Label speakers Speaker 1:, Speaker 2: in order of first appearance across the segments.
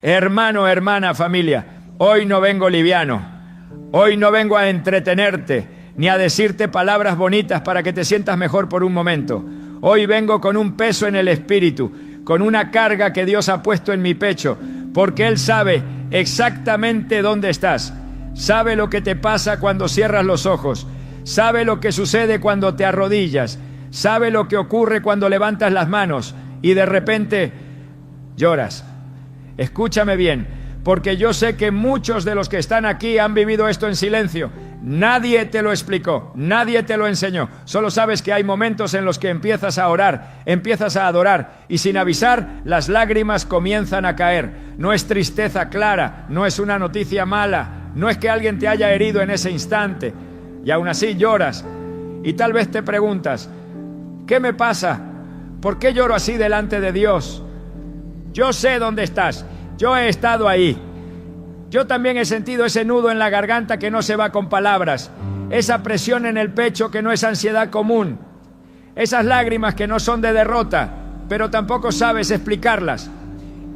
Speaker 1: Hermano, hermana, familia, hoy no vengo liviano, hoy no vengo a entretenerte, ni a decirte palabras bonitas para que te sientas mejor por un momento. Hoy vengo con un peso en el espíritu, con una carga que Dios ha puesto en mi pecho, porque Él sabe exactamente dónde estás, sabe lo que te pasa cuando cierras los ojos, sabe lo que sucede cuando te arrodillas, sabe lo que ocurre cuando levantas las manos y de repente lloras. Escúchame bien, porque yo sé que muchos de los que están aquí han vivido esto en silencio. Nadie te lo explicó, nadie te lo enseñó. Solo sabes que hay momentos en los que empiezas a orar, empiezas a adorar y sin avisar las lágrimas comienzan a caer. No es tristeza clara, no es una noticia mala, no es que alguien te haya herido en ese instante y aún así lloras. Y tal vez te preguntas, ¿qué me pasa? ¿Por qué lloro así delante de Dios? Yo sé dónde estás, yo he estado ahí. Yo también he sentido ese nudo en la garganta que no se va con palabras, esa presión en el pecho que no es ansiedad común, esas lágrimas que no son de derrota, pero tampoco sabes explicarlas.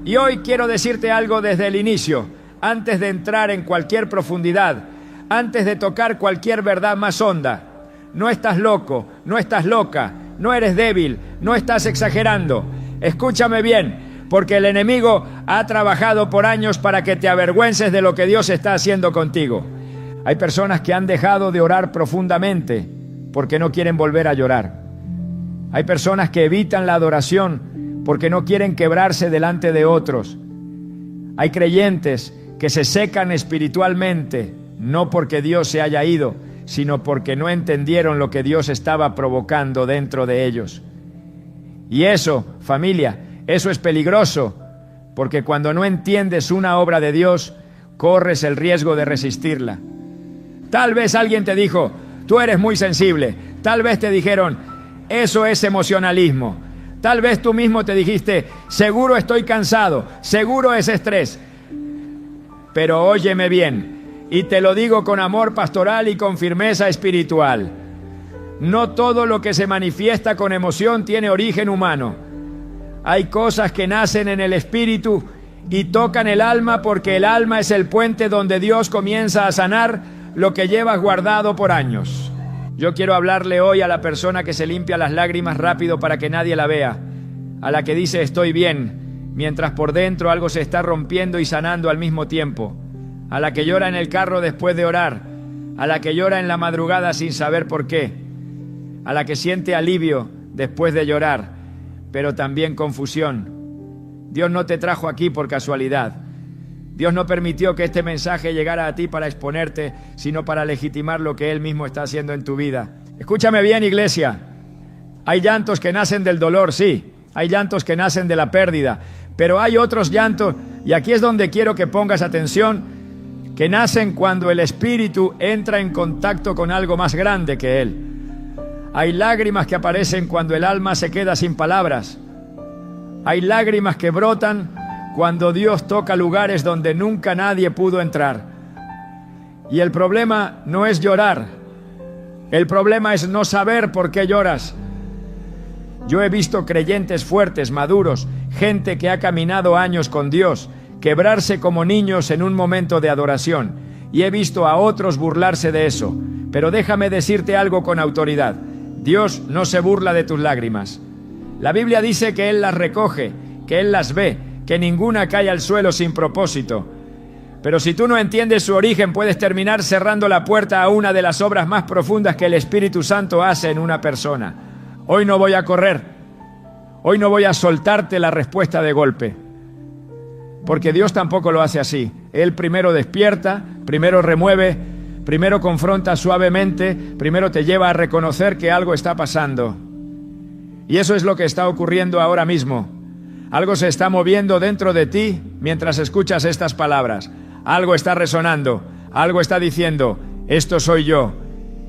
Speaker 1: Y hoy quiero decirte algo desde el inicio, antes de entrar en cualquier profundidad, antes de tocar cualquier verdad más honda. No estás loco, no estás loca, no eres débil, no estás exagerando. Escúchame bien. Porque el enemigo ha trabajado por años para que te avergüences de lo que Dios está haciendo contigo. Hay personas que han dejado de orar profundamente porque no quieren volver a llorar. Hay personas que evitan la adoración porque no quieren quebrarse delante de otros. Hay creyentes que se secan espiritualmente, no porque Dios se haya ido, sino porque no entendieron lo que Dios estaba provocando dentro de ellos. Y eso, familia, eso es peligroso, porque cuando no entiendes una obra de Dios, corres el riesgo de resistirla. Tal vez alguien te dijo, tú eres muy sensible. Tal vez te dijeron, eso es emocionalismo. Tal vez tú mismo te dijiste, seguro estoy cansado, seguro es estrés. Pero óyeme bien, y te lo digo con amor pastoral y con firmeza espiritual. No todo lo que se manifiesta con emoción tiene origen humano. Hay cosas que nacen en el espíritu y tocan el alma porque el alma es el puente donde Dios comienza a sanar lo que llevas guardado por años. Yo quiero hablarle hoy a la persona que se limpia las lágrimas rápido para que nadie la vea, a la que dice estoy bien, mientras por dentro algo se está rompiendo y sanando al mismo tiempo, a la que llora en el carro después de orar, a la que llora en la madrugada sin saber por qué, a la que siente alivio después de llorar, pero también confusión. Dios no te trajo aquí por casualidad. Dios no permitió que este mensaje llegara a ti para exponerte, sino para legitimar lo que Él mismo está haciendo en tu vida. Escúchame bien, iglesia. Hay llantos que nacen del dolor, sí. Hay llantos que nacen de la pérdida. Pero hay otros llantos, y aquí es donde quiero que pongas atención, que nacen cuando el espíritu entra en contacto con algo más grande que Él. Hay lágrimas que aparecen cuando el alma se queda sin palabras. Hay lágrimas que brotan cuando Dios toca lugares donde nunca nadie pudo entrar. Y el problema no es llorar. El problema es no saber por qué lloras. Yo he visto creyentes fuertes, maduros, gente que ha caminado años con Dios, quebrarse como niños en un momento de adoración. Y he visto a otros burlarse de eso. Pero déjame decirte algo con autoridad. Dios no se burla de tus lágrimas. La Biblia dice que Él las recoge, que Él las ve, que ninguna cae al suelo sin propósito. Pero si tú no entiendes su origen, puedes terminar cerrando la puerta a una de las obras más profundas que el Espíritu Santo hace en una persona. Hoy no voy a correr. Hoy no voy a soltarte la respuesta de golpe. Porque Dios tampoco lo hace así. Él primero despierta, primero remueve, primero confronta suavemente, primero te lleva a reconocer que algo está pasando. Y eso es lo que está ocurriendo ahora mismo. Algo se está moviendo dentro de ti mientras escuchas estas palabras. Algo está resonando, algo está diciendo, esto soy yo.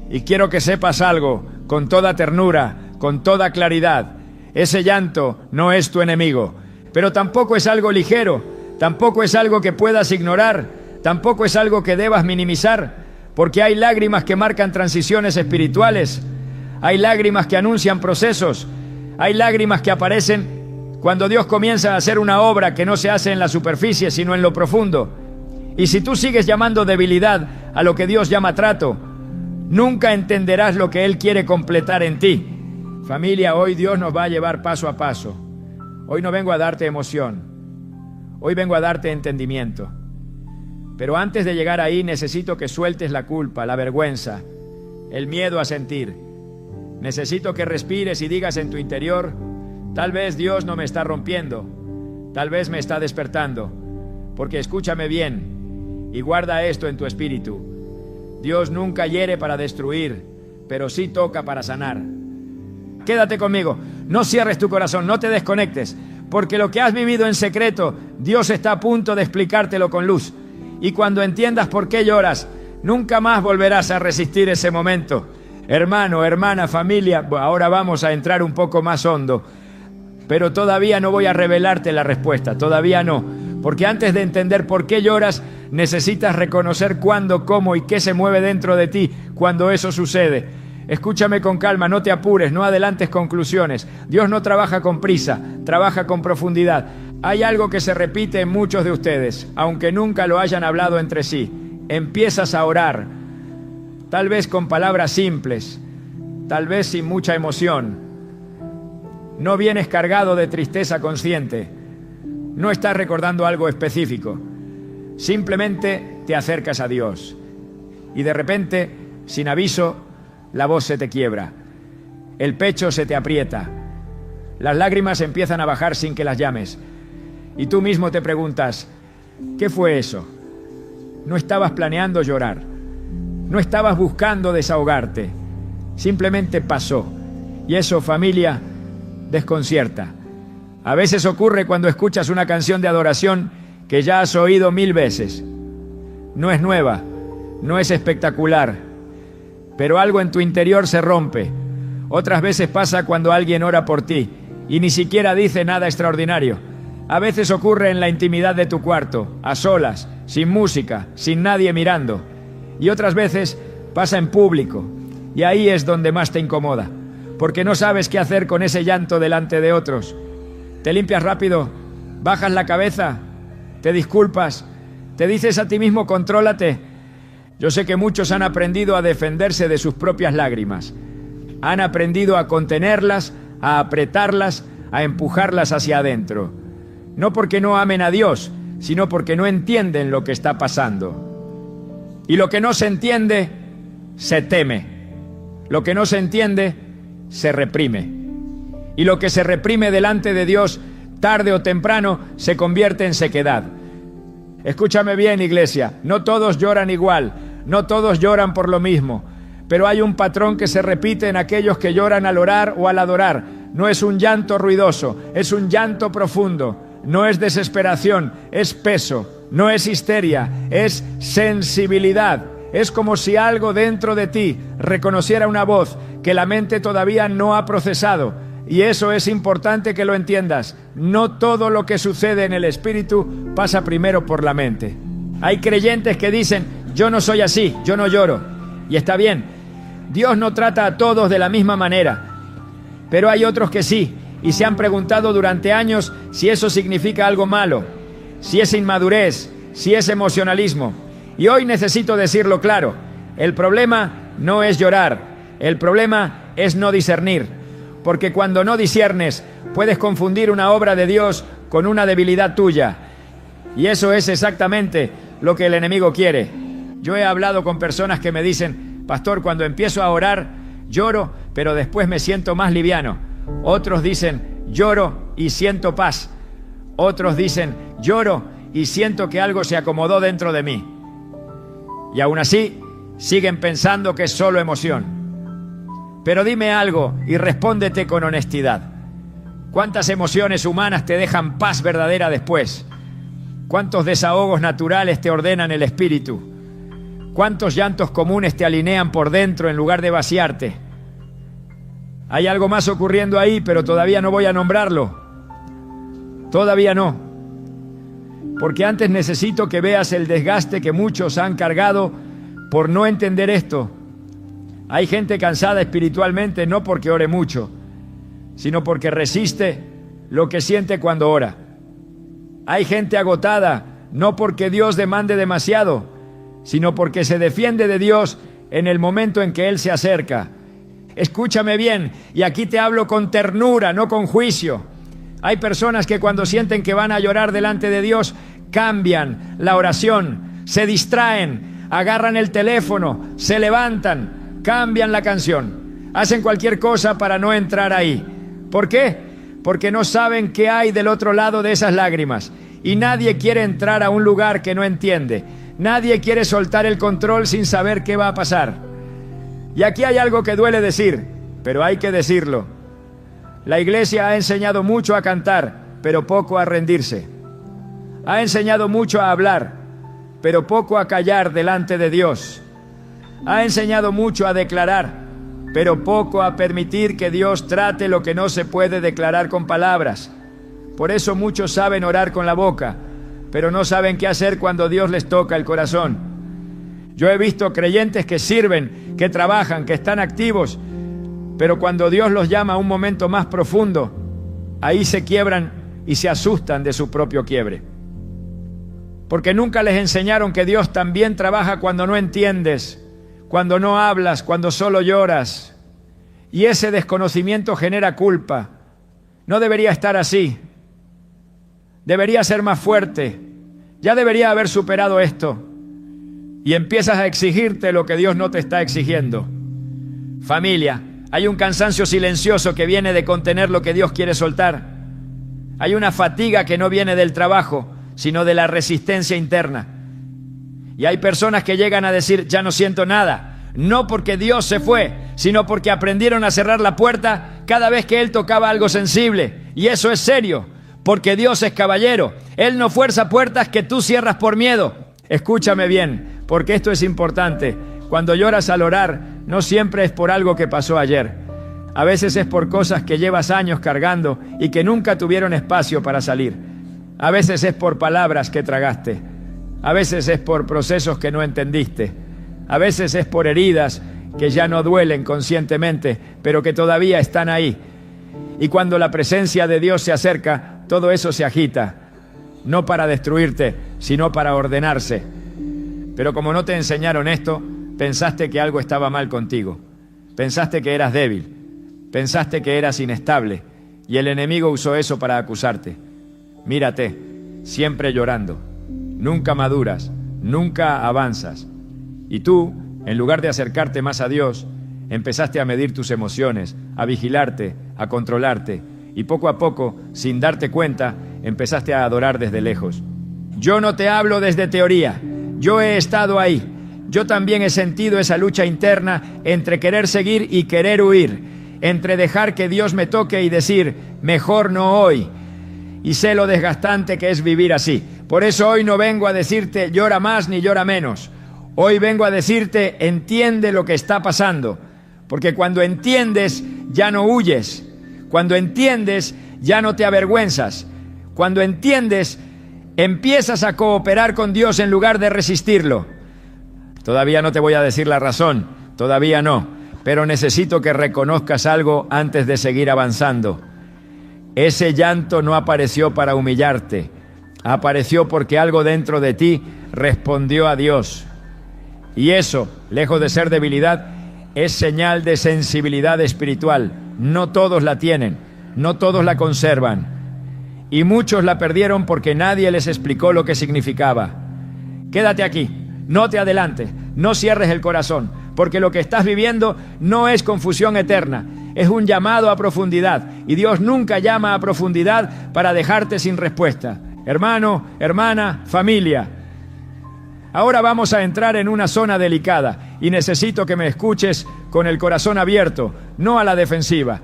Speaker 1: Y quiero que sepas algo, con toda ternura, con toda claridad. Ese llanto no es tu enemigo, pero tampoco es algo ligero, tampoco es algo que puedas ignorar, tampoco es algo que debas minimizar. Porque hay lágrimas que marcan transiciones espirituales, hay lágrimas que anuncian procesos, hay lágrimas que aparecen Cuando Dios comienza a hacer una obra que no se hace en la superficie, sino en lo profundo. Y si tú sigues llamando debilidad a lo que Dios llama trato, nunca entenderás lo que Él quiere completar en ti. Familia, hoy Dios nos va a llevar paso a paso. Hoy no vengo a darte emoción. Hoy vengo a darte entendimiento. Pero antes de llegar ahí necesito que sueltes la culpa, la vergüenza, el miedo a sentir. Necesito que respires y digas en tu interior: tal vez Dios no me está rompiendo, tal vez me está despertando. Porque escúchame bien y guarda esto en tu espíritu. Dios nunca hiere para destruir, pero sí toca para sanar. Quédate conmigo, no cierres tu corazón, no te desconectes, porque lo que has vivido en secreto, Dios está a punto de explicártelo con luz. Y cuando entiendas por qué lloras, nunca más volverás a resistir ese momento. Hermano, hermana, familia, ahora vamos a entrar un poco más hondo, pero todavía no voy a revelarte la respuesta, todavía no, porque antes de entender por qué lloras, necesitas reconocer cuándo, cómo y qué se mueve dentro de ti cuando eso sucede. Escúchame con calma, no te apures, no adelantes conclusiones. Dios no trabaja con prisa, trabaja con profundidad. Hay algo que se repite en muchos de ustedes, aunque nunca lo hayan hablado entre sí. Empiezas a orar, tal vez con palabras simples, tal vez sin mucha emoción. No vienes cargado de tristeza consciente, no estás recordando algo específico. Simplemente te acercas a Dios y de repente, sin aviso, la voz se te quiebra, el pecho se te aprieta, las lágrimas empiezan a bajar sin que las llames. Y tú mismo te preguntas: ¿qué fue eso? No estabas planeando llorar, no estabas buscando desahogarte, simplemente pasó. Y eso, familia, desconcierta. A veces ocurre cuando escuchas una canción de adoración que ya has oído 1000 veces. No es nueva, no es espectacular, pero algo en tu interior se rompe. Otras veces pasa cuando alguien ora por ti y ni siquiera dice nada extraordinario. A veces ocurre en la intimidad de tu cuarto, a solas, sin música, sin nadie mirando. Y otras veces pasa en público, y ahí es donde más te incomoda, porque no sabes qué hacer con ese llanto delante de otros. Te limpias rápido, bajas la cabeza, te disculpas, te dices a ti mismo: contrólate. Yo sé que muchos han aprendido a defenderse de sus propias lágrimas. Han aprendido a contenerlas, a apretarlas, a empujarlas hacia adentro. No porque no amen a Dios, sino porque no entienden lo que está pasando. Y lo que no se entiende, se teme. Lo que no se entiende, se reprime. Y lo que se reprime delante de Dios, tarde o temprano, se convierte en sequedad. Escúchame bien, iglesia, no todos lloran igual, no todos lloran por lo mismo, pero hay un patrón que se repite en aquellos que lloran al orar o al adorar. No es un llanto ruidoso, es un llanto profundo. No es desesperación, es peso. No es histeria, es sensibilidad. Es como si algo dentro de ti reconociera una voz que la mente todavía no ha procesado. Y eso es importante que lo entiendas. No todo lo que sucede en el espíritu pasa primero por la mente. Hay creyentes que dicen: yo no soy así, yo no lloro. Y está bien, Dios no trata a todos de la misma manera. Pero hay otros que sí, y se han preguntado durante años si eso significa algo malo, si es inmadurez, si es emocionalismo. Y hoy necesito decirlo claro: el problema no es llorar, el problema es no discernir. Porque cuando no disiernes, puedes confundir una obra de Dios con una debilidad tuya. Y eso es exactamente lo que el enemigo quiere. Yo he hablado con personas que me dicen: pastor, cuando empiezo a orar, lloro, pero después me siento más liviano. Otros dicen: lloro y siento paz. Otros dicen: lloro y siento que algo se acomodó dentro de mí. Y aún así, siguen pensando que es solo emoción. Pero dime algo y respóndete con honestidad. ¿Cuántas emociones humanas te dejan paz verdadera después? ¿Cuántos desahogos naturales te ordenan el espíritu? ¿Cuántos llantos comunes te alinean por dentro en lugar de vaciarte? Hay algo más ocurriendo ahí, pero todavía no voy a nombrarlo. Todavía no. Porque antes necesito que veas el desgaste que muchos han cargado por no entender esto. Hay gente cansada espiritualmente no porque ore mucho, sino porque resiste lo que siente cuando ora. Hay gente agotada, no porque Dios demande demasiado, sino porque se defiende de Dios en el momento en que Él se acerca. Escúchame bien, y aquí te hablo con ternura, no con juicio. Hay personas que cuando sienten que van a llorar delante de Dios, cambian la oración, se distraen, agarran el teléfono, se levantan, cambian la canción, hacen cualquier cosa para no entrar ahí. ¿Por qué? Porque no saben qué hay del otro lado de esas lágrimas. Y nadie quiere entrar a un lugar que no entiende. Nadie quiere soltar el control sin saber qué va a pasar. Y aquí hay algo que duele decir, pero hay que decirlo. La iglesia ha enseñado mucho a cantar, pero poco a rendirse. Ha enseñado mucho a hablar, pero poco a callar delante de Dios. Ha enseñado mucho a declarar, pero poco a permitir que Dios trate lo que no se puede declarar con palabras. Por eso muchos saben orar con la boca, pero no saben qué hacer cuando Dios les toca el corazón. Yo he visto creyentes que sirven, que trabajan, que están activos, pero cuando Dios los llama a un momento más profundo, ahí se quiebran y se asustan de su propio quiebre. Porque nunca les enseñaron que Dios también trabaja cuando no entiendes, cuando no hablas, cuando solo lloras. Y ese desconocimiento genera culpa. No debería estar así. Debería ser más fuerte. Ya debería haber superado esto. Y empiezas a exigirte lo que Dios no te está exigiendo. Familia, hay un cansancio silencioso que viene de contener lo que Dios quiere soltar. Hay una fatiga que no viene del trabajo, sino de la resistencia interna. Y hay personas que llegan a decir, ya no siento nada. No porque Dios se fue, sino porque aprendieron a cerrar la puerta cada vez que Él tocaba algo sensible. Y eso es serio, porque Dios es caballero. Él no fuerza puertas que tú cierras por miedo. Escúchame bien, porque esto es importante. Cuando lloras al orar, no siempre es por algo que pasó ayer. A veces es por cosas que llevas años cargando y que nunca tuvieron espacio para salir. A veces es por palabras que tragaste. A veces es por procesos que no entendiste. A veces es por heridas que ya no duelen conscientemente, pero que todavía están ahí. Y cuando la presencia de Dios se acerca, todo eso se agita. No para destruirte, sino para ordenarse. Pero como no te enseñaron esto, pensaste que algo estaba mal contigo. Pensaste que eras débil. Pensaste que eras inestable. Y el enemigo usó eso para acusarte. Mírate, siempre llorando. Nunca maduras, nunca avanzas. Y tú, en lugar de acercarte más a Dios, empezaste a medir tus emociones, a vigilarte, a controlarte. Y poco a poco, sin darte cuenta, empezaste a adorar desde lejos. Yo no te hablo desde teoría. Yo he estado ahí. Yo también he sentido esa lucha interna entre querer seguir y querer huir. Entre dejar que Dios me toque y decir, mejor no hoy. Y sé lo desgastante que es vivir así. Por eso hoy no vengo a decirte llora más ni llora menos. Hoy vengo a decirte entiende lo que está pasando. Porque cuando entiendes ya no huyes. Cuando entiendes ya no te avergüenzas. Cuando entiendes empiezas a cooperar con Dios en lugar de resistirlo. Todavía no te voy a decir la razón. Todavía no. Pero necesito que reconozcas algo antes de seguir avanzando. Ese llanto no apareció para humillarte, apareció porque algo dentro de ti respondió a Dios. Y eso, lejos de ser debilidad, es señal de sensibilidad espiritual. No todos la tienen, no todos la conservan. Y muchos la perdieron porque nadie les explicó lo que significaba. Quédate aquí, no te adelantes, no cierres el corazón, porque lo que estás viviendo no es confusión eterna. Es un llamado a profundidad y Dios nunca llama a profundidad para dejarte sin respuesta. Hermano, hermana, familia. Ahora vamos a entrar en una zona delicada y necesito que me escuches con el corazón abierto, no a la defensiva,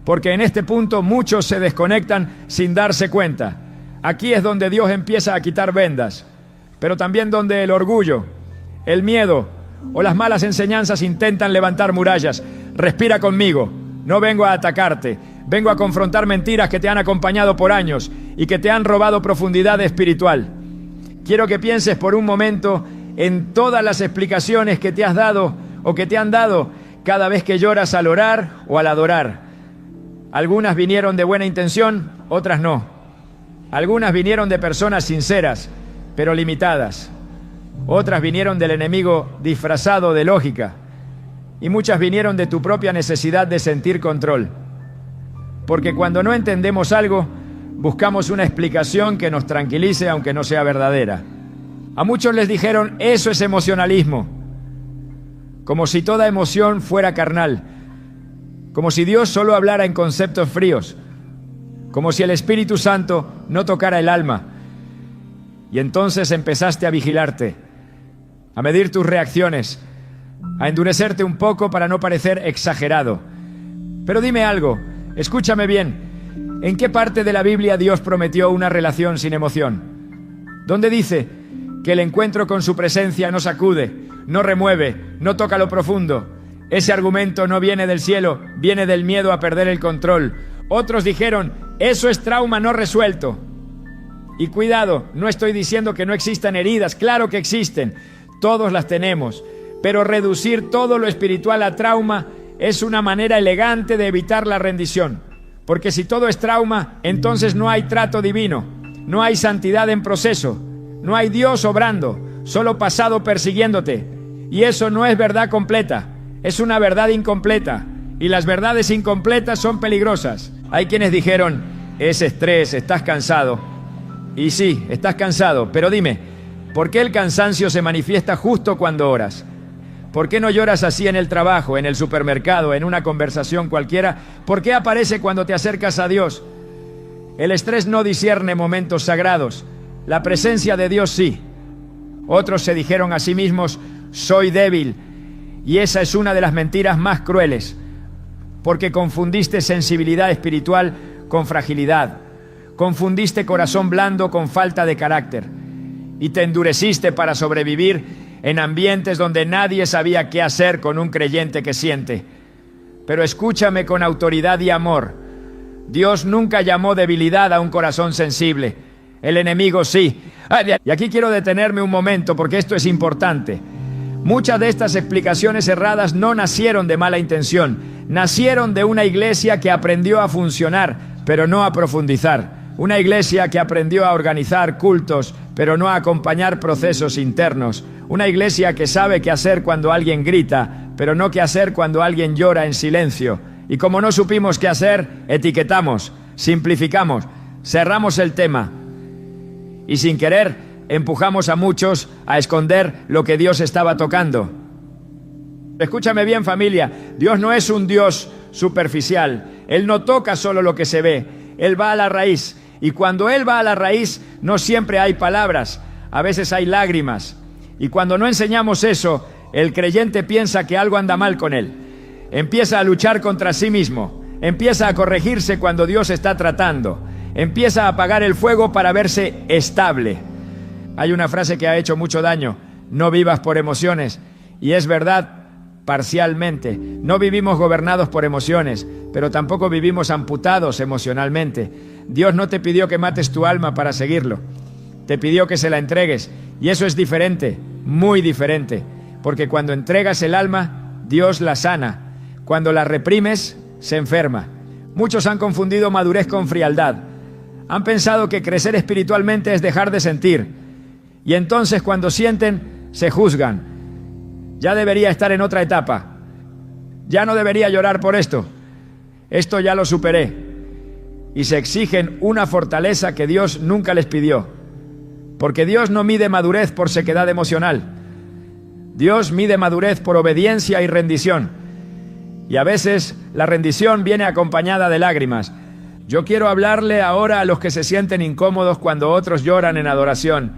Speaker 1: porque en este punto muchos se desconectan sin darse cuenta. Aquí es donde Dios empieza a quitar vendas, pero también donde el orgullo, el miedo o las malas enseñanzas intentan levantar murallas. Respira conmigo. No vengo a atacarte, vengo a confrontar mentiras que te han acompañado por años y que te han robado profundidad espiritual. Quiero que pienses por un momento en todas las explicaciones que te has dado o que te han dado cada vez que lloras al orar o al adorar. Algunas vinieron de buena intención, otras no. Algunas vinieron de personas sinceras, pero limitadas. Otras vinieron del enemigo disfrazado de lógica. Y muchas vinieron de tu propia necesidad de sentir control. Porque cuando no entendemos algo, buscamos una explicación que nos tranquilice aunque no sea verdadera. A muchos les dijeron, eso es emocionalismo. Como si toda emoción fuera carnal. Como si Dios solo hablara en conceptos fríos. Como si el Espíritu Santo no tocara el alma. Y entonces empezaste a vigilarte, a medir tus reacciones, a endurecerte un poco para no parecer exagerado. Pero dime algo, escúchame bien. ¿En qué parte de la Biblia Dios prometió una relación sin emoción? ¿Dónde dice que el encuentro con su presencia no sacude, no remueve, no toca lo profundo? Ese argumento no viene del cielo, viene del miedo a perder el control. Otros dijeron, eso es trauma no resuelto. Y cuidado, no estoy diciendo que no existan heridas, claro que existen, todos las tenemos. Pero reducir todo lo espiritual a trauma es una manera elegante de evitar la rendición. Porque si todo es trauma, entonces no hay trato divino, no hay santidad en proceso, no hay Dios obrando, solo pasado persiguiéndote. Y eso no es verdad completa, es una verdad incompleta. Y las verdades incompletas son peligrosas. Hay quienes dijeron, es estrés, estás cansado. Y sí, estás cansado, pero dime, ¿por qué el cansancio se manifiesta justo cuando oras? ¿Por qué no lloras así en el trabajo, en el supermercado, en una conversación cualquiera? ¿Por qué aparece cuando te acercas a Dios? El estrés no discierne momentos sagrados. La presencia de Dios sí. Otros se dijeron a sí mismos, soy débil. Y esa es una de las mentiras más crueles. Porque confundiste sensibilidad espiritual con fragilidad. Confundiste corazón blando con falta de carácter. Y te endureciste para sobrevivir en ambientes donde nadie sabía qué hacer con un creyente que siente. Pero escúchame con autoridad y amor. Dios nunca llamó debilidad a un corazón sensible. El enemigo sí. Y aquí quiero detenerme un momento porque esto es importante. Muchas de estas explicaciones erradas no nacieron de mala intención. Nacieron de una iglesia que aprendió a funcionar, pero no a profundizar. Una iglesia que aprendió a organizar cultos, pero no a acompañar procesos internos. Una iglesia que sabe qué hacer cuando alguien grita, pero no qué hacer cuando alguien llora en silencio. Y como no supimos qué hacer, etiquetamos, simplificamos, cerramos el tema. Y sin querer, empujamos a muchos a esconder lo que Dios estaba tocando. Escúchame bien, familia, Dios no es un Dios superficial. Él no toca solo lo que se ve, Él va a la raíz. Y cuando Él va a la raíz, no siempre hay palabras, a veces hay lágrimas. Y cuando no enseñamos eso, el creyente piensa que algo anda mal con él. Empieza a luchar contra sí mismo, empieza a corregirse cuando Dios está tratando, empieza a apagar el fuego para verse estable. Hay una frase que ha hecho mucho daño, no vivas por emociones, y es verdad parcialmente. No vivimos gobernados por emociones, pero tampoco vivimos amputados emocionalmente. Dios no te pidió que mates tu alma para seguirlo, te pidió que se la entregues, y eso es diferente, muy diferente, porque cuando entregas el alma, Dios la sana. Cuando la reprimes, se enferma. Muchos han confundido madurez con frialdad. Han pensado que crecer espiritualmente es dejar de sentir. Y entonces cuando sienten, se juzgan. Ya debería estar en otra etapa. Ya no debería llorar por esto. Esto ya lo superé. Y se exigen una fortaleza que Dios nunca les pidió. Porque Dios no mide madurez por sequedad emocional. Dios mide madurez por obediencia y rendición. Y a veces la rendición viene acompañada de lágrimas. Yo quiero hablarle ahora a los que se sienten incómodos cuando otros lloran en adoración,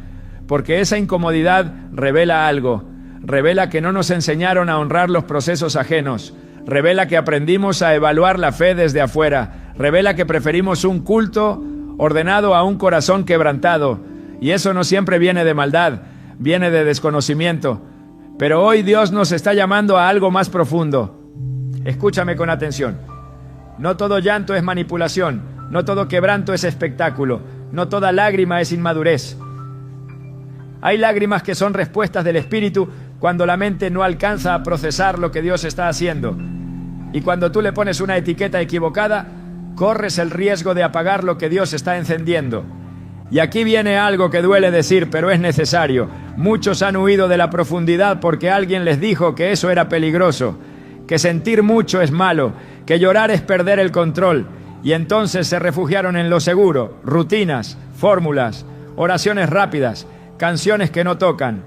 Speaker 1: porque esa incomodidad revela algo. Revela que no nos enseñaron a honrar los procesos ajenos. Revela que aprendimos a evaluar la fe desde afuera. Revela que preferimos un culto ordenado a un corazón quebrantado. Y eso no siempre viene de maldad, viene de desconocimiento. Pero hoy Dios nos está llamando a algo más profundo. Escúchame con atención. No todo llanto es manipulación, no todo quebranto es espectáculo, no toda lágrima es inmadurez. Hay lágrimas que son respuestas del Espíritu cuando la mente no alcanza a procesar lo que Dios está haciendo. Y cuando tú le pones una etiqueta equivocada, corres el riesgo de apagar lo que Dios está encendiendo. Y aquí viene algo que duele decir, pero es necesario. Muchos han huido de la profundidad porque alguien les dijo que eso era peligroso, que sentir mucho es malo, que llorar es perder el control. Y entonces se refugiaron en lo seguro, rutinas, fórmulas, oraciones rápidas, canciones que no tocan.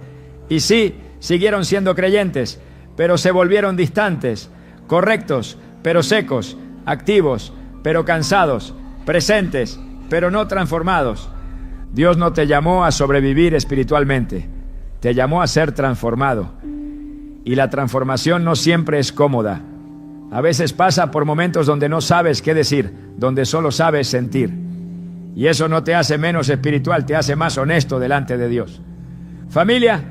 Speaker 1: Y sí, siguieron siendo creyentes, pero se volvieron distantes, correctos, pero secos, activos, pero cansados, presentes, pero no transformados. Dios no te llamó a sobrevivir espiritualmente, te llamó a ser transformado. Y la transformación no siempre es cómoda. A veces pasa por momentos donde no sabes qué decir, donde solo sabes sentir. Y eso no te hace menos espiritual, te hace más honesto delante de Dios. Familia,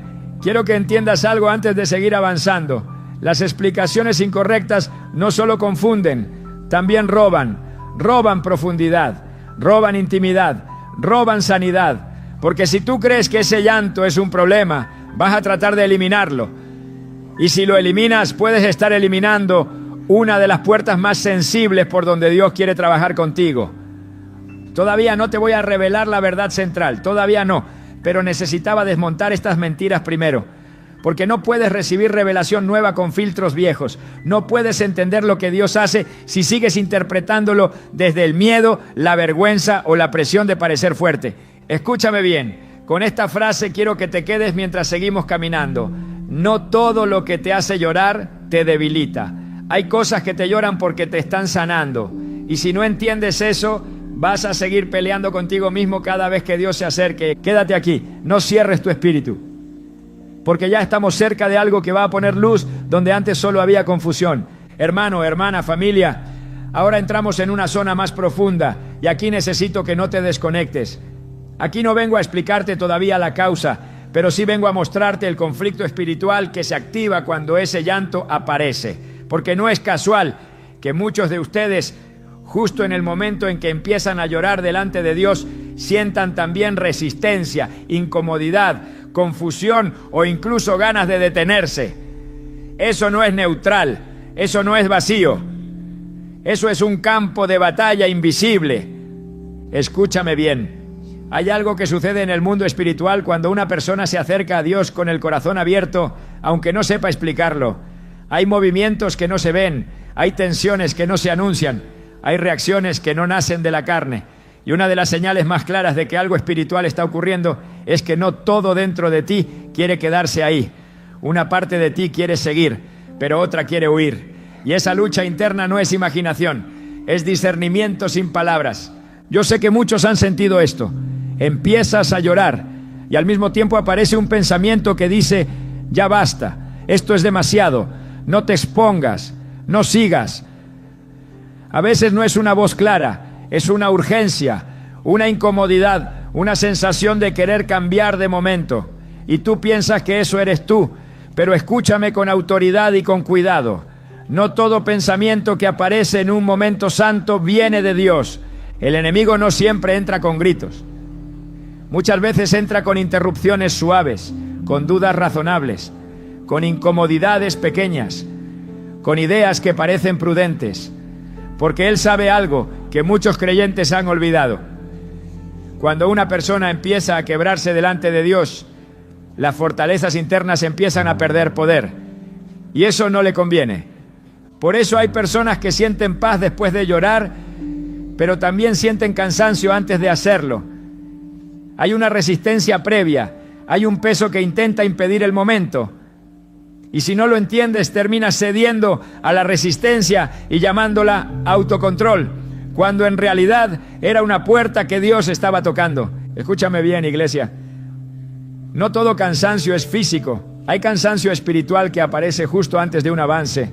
Speaker 1: quiero que entiendas algo antes de seguir avanzando. Las explicaciones incorrectas no solo confunden, también roban profundidad, roban intimidad, roban sanidad. Porque si tú crees que ese llanto es un problema, vas a tratar de eliminarlo. Y si lo eliminas, puedes estar eliminando una de las puertas más sensibles por donde Dios quiere trabajar contigo. Todavía no te voy a revelar la verdad central, todavía no, pero necesitaba desmontar estas mentiras primero, porque no puedes recibir revelación nueva con filtros viejos. No puedes entender lo que Dios hace si sigues interpretándolo desde el miedo, la vergüenza o la presión de parecer fuerte. Escúchame bien, con esta frase quiero que te quedes mientras seguimos caminando. No todo lo que te hace llorar te debilita. Hay cosas que te lloran porque te están sanando. Y si no entiendes eso, vas a seguir peleando contigo mismo cada vez que Dios se acerque. Quédate aquí, no cierres tu espíritu, porque ya estamos cerca de algo que va a poner luz donde antes solo había confusión. Hermano, hermana, familia, ahora entramos en una zona más profunda y aquí necesito que no te desconectes. Aquí no vengo a explicarte todavía la causa, pero sí vengo a mostrarte el conflicto espiritual que se activa cuando ese llanto aparece. Porque no es casual que muchos de ustedes, justo en el momento en que empiezan a llorar delante de Dios, sientan también resistencia, incomodidad, confusión o incluso ganas de detenerse. Eso no es neutral, eso no es vacío. Eso es un campo de batalla invisible. Escúchame bien. Hay algo que sucede en el mundo espiritual cuando una persona se acerca a Dios con el corazón abierto, aunque no sepa explicarlo. Hay movimientos que no se ven, hay tensiones que no se anuncian, hay reacciones que no nacen de la carne. Y una de las señales más claras de que algo espiritual está ocurriendo es que no todo dentro de ti quiere quedarse ahí. Una parte de ti quiere seguir, pero otra quiere huir. Y esa lucha interna no es imaginación, es discernimiento sin palabras. Yo sé que muchos han sentido esto. Empiezas a llorar y al mismo tiempo aparece un pensamiento que dice: ya basta, esto es demasiado, no te expongas, no sigas. A veces no es una voz clara, es una urgencia, una incomodidad, una sensación de querer cambiar de momento. Y tú piensas que eso eres tú, pero escúchame con autoridad y con cuidado. No todo pensamiento que aparece en un momento santo viene de Dios. El enemigo no siempre entra con gritos. Muchas veces entra con interrupciones suaves, con dudas razonables, con incomodidades pequeñas, con ideas que parecen prudentes, porque él sabe algo que muchos creyentes han olvidado. Cuando una persona empieza a quebrarse delante de Dios, las fortalezas internas empiezan a perder poder, y eso no le conviene. Por eso hay personas que sienten paz después de llorar, pero también sienten cansancio antes de hacerlo. Hay una resistencia previa, hay un peso que intenta impedir el momento. Y si no lo entiendes, terminas cediendo a la resistencia y llamándola autocontrol, cuando en realidad era una puerta que Dios estaba tocando. Escúchame bien, iglesia. No todo cansancio es físico. Hay cansancio espiritual que aparece justo antes de un avance.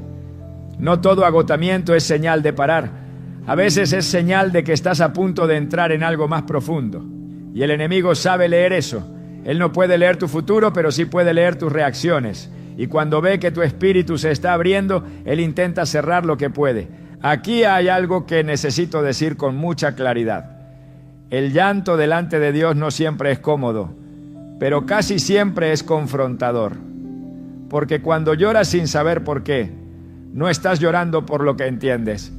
Speaker 1: No todo agotamiento es señal de parar. A veces es señal de que estás a punto de entrar en algo más profundo. Y el enemigo sabe leer eso. Él no puede leer tu futuro, pero sí puede leer tus reacciones. Y cuando ve que tu espíritu se está abriendo, él intenta cerrar lo que puede. Aquí hay algo que necesito decir con mucha claridad. El llanto delante de Dios no siempre es cómodo, pero casi siempre es confrontador. Porque cuando lloras sin saber por qué, no estás llorando por lo que entiendes.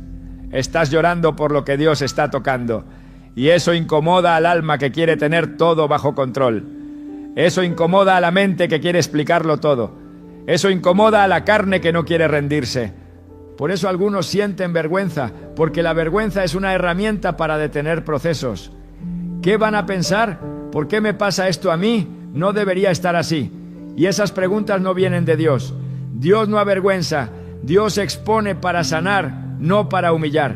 Speaker 1: estás llorando por lo que Dios está tocando. Y eso incomoda al alma que quiere tener todo bajo control. Eso incomoda a la mente que quiere explicarlo todo. Eso incomoda a la carne que no quiere rendirse. Por eso algunos sienten vergüenza, porque la vergüenza es una herramienta para detener procesos. ¿Qué van a pensar? ¿Por qué me pasa esto a mí? No debería estar así. Y esas preguntas no vienen de Dios. Dios no avergüenza. Dios expone para sanar, no para humillar.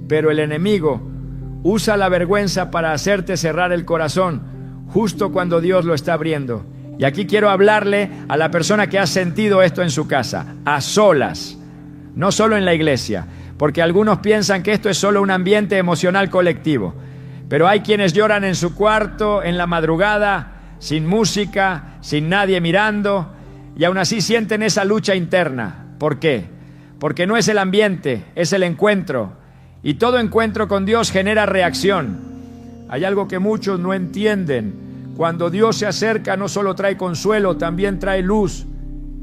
Speaker 1: Pero el enemigo usa la vergüenza para hacerte cerrar el corazón, justo cuando Dios lo está abriendo. Y aquí quiero hablarle a la persona que ha sentido esto en su casa, a solas, no solo en la iglesia, porque algunos piensan que esto es solo un ambiente emocional colectivo. Pero hay quienes lloran en su cuarto, en la madrugada, sin música, sin nadie mirando, y aún así sienten esa lucha interna. ¿Por qué? Porque no es el ambiente, es el encuentro. Y todo encuentro con Dios genera reacción. Hay algo que muchos no entienden. Cuando Dios se acerca no solo trae consuelo, también trae luz.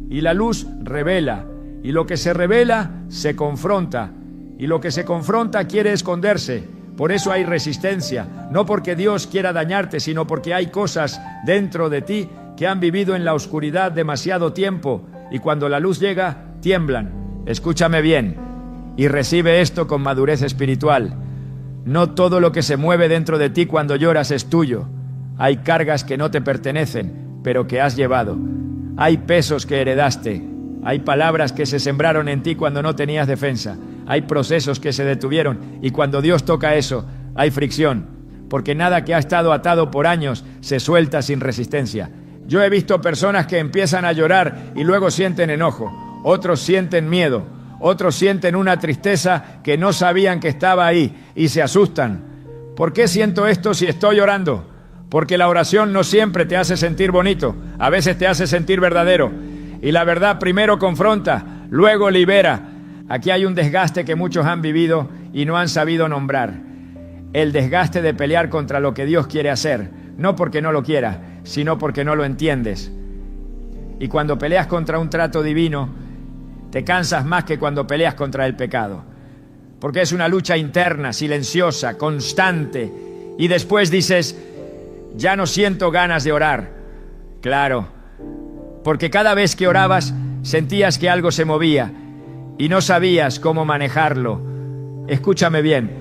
Speaker 1: Y la luz revela. Y lo que se revela se confronta. Y lo que se confronta quiere esconderse. Por eso hay resistencia. No porque Dios quiera dañarte, sino porque hay cosas dentro de ti que han vivido en la oscuridad demasiado tiempo. Y cuando la luz llega, tiemblan. Escúchame bien. Y recibe esto con madurez espiritual. No todo lo que se mueve dentro de ti cuando lloras es tuyo. Hay cargas que no te pertenecen, pero que has llevado. Hay pesos que heredaste. Hay palabras que se sembraron en ti cuando no tenías defensa. Hay procesos que se detuvieron. Y cuando Dios toca eso, hay fricción. Porque nada que ha estado atado por años se suelta sin resistencia. Yo he visto personas que empiezan a llorar y luego sienten enojo. Otros sienten miedo. Otros sienten una tristeza que no sabían que estaba ahí y se asustan. ¿Por qué siento esto si estoy orando? Porque la oración no siempre te hace sentir bonito, a veces te hace sentir verdadero. Y la verdad primero confronta, luego libera. Aquí hay un desgaste que muchos han vivido y no han sabido nombrar. El desgaste de pelear contra lo que Dios quiere hacer, no porque no lo quiera, sino porque no lo entiendes. Y cuando peleas contra un trato divino, te cansas más que cuando peleas contra el pecado. Porque es una lucha interna, silenciosa, constante. Y después dices, ya no siento ganas de orar. Claro, porque cada vez que orabas sentías que algo se movía y no sabías cómo manejarlo. Escúchame bien.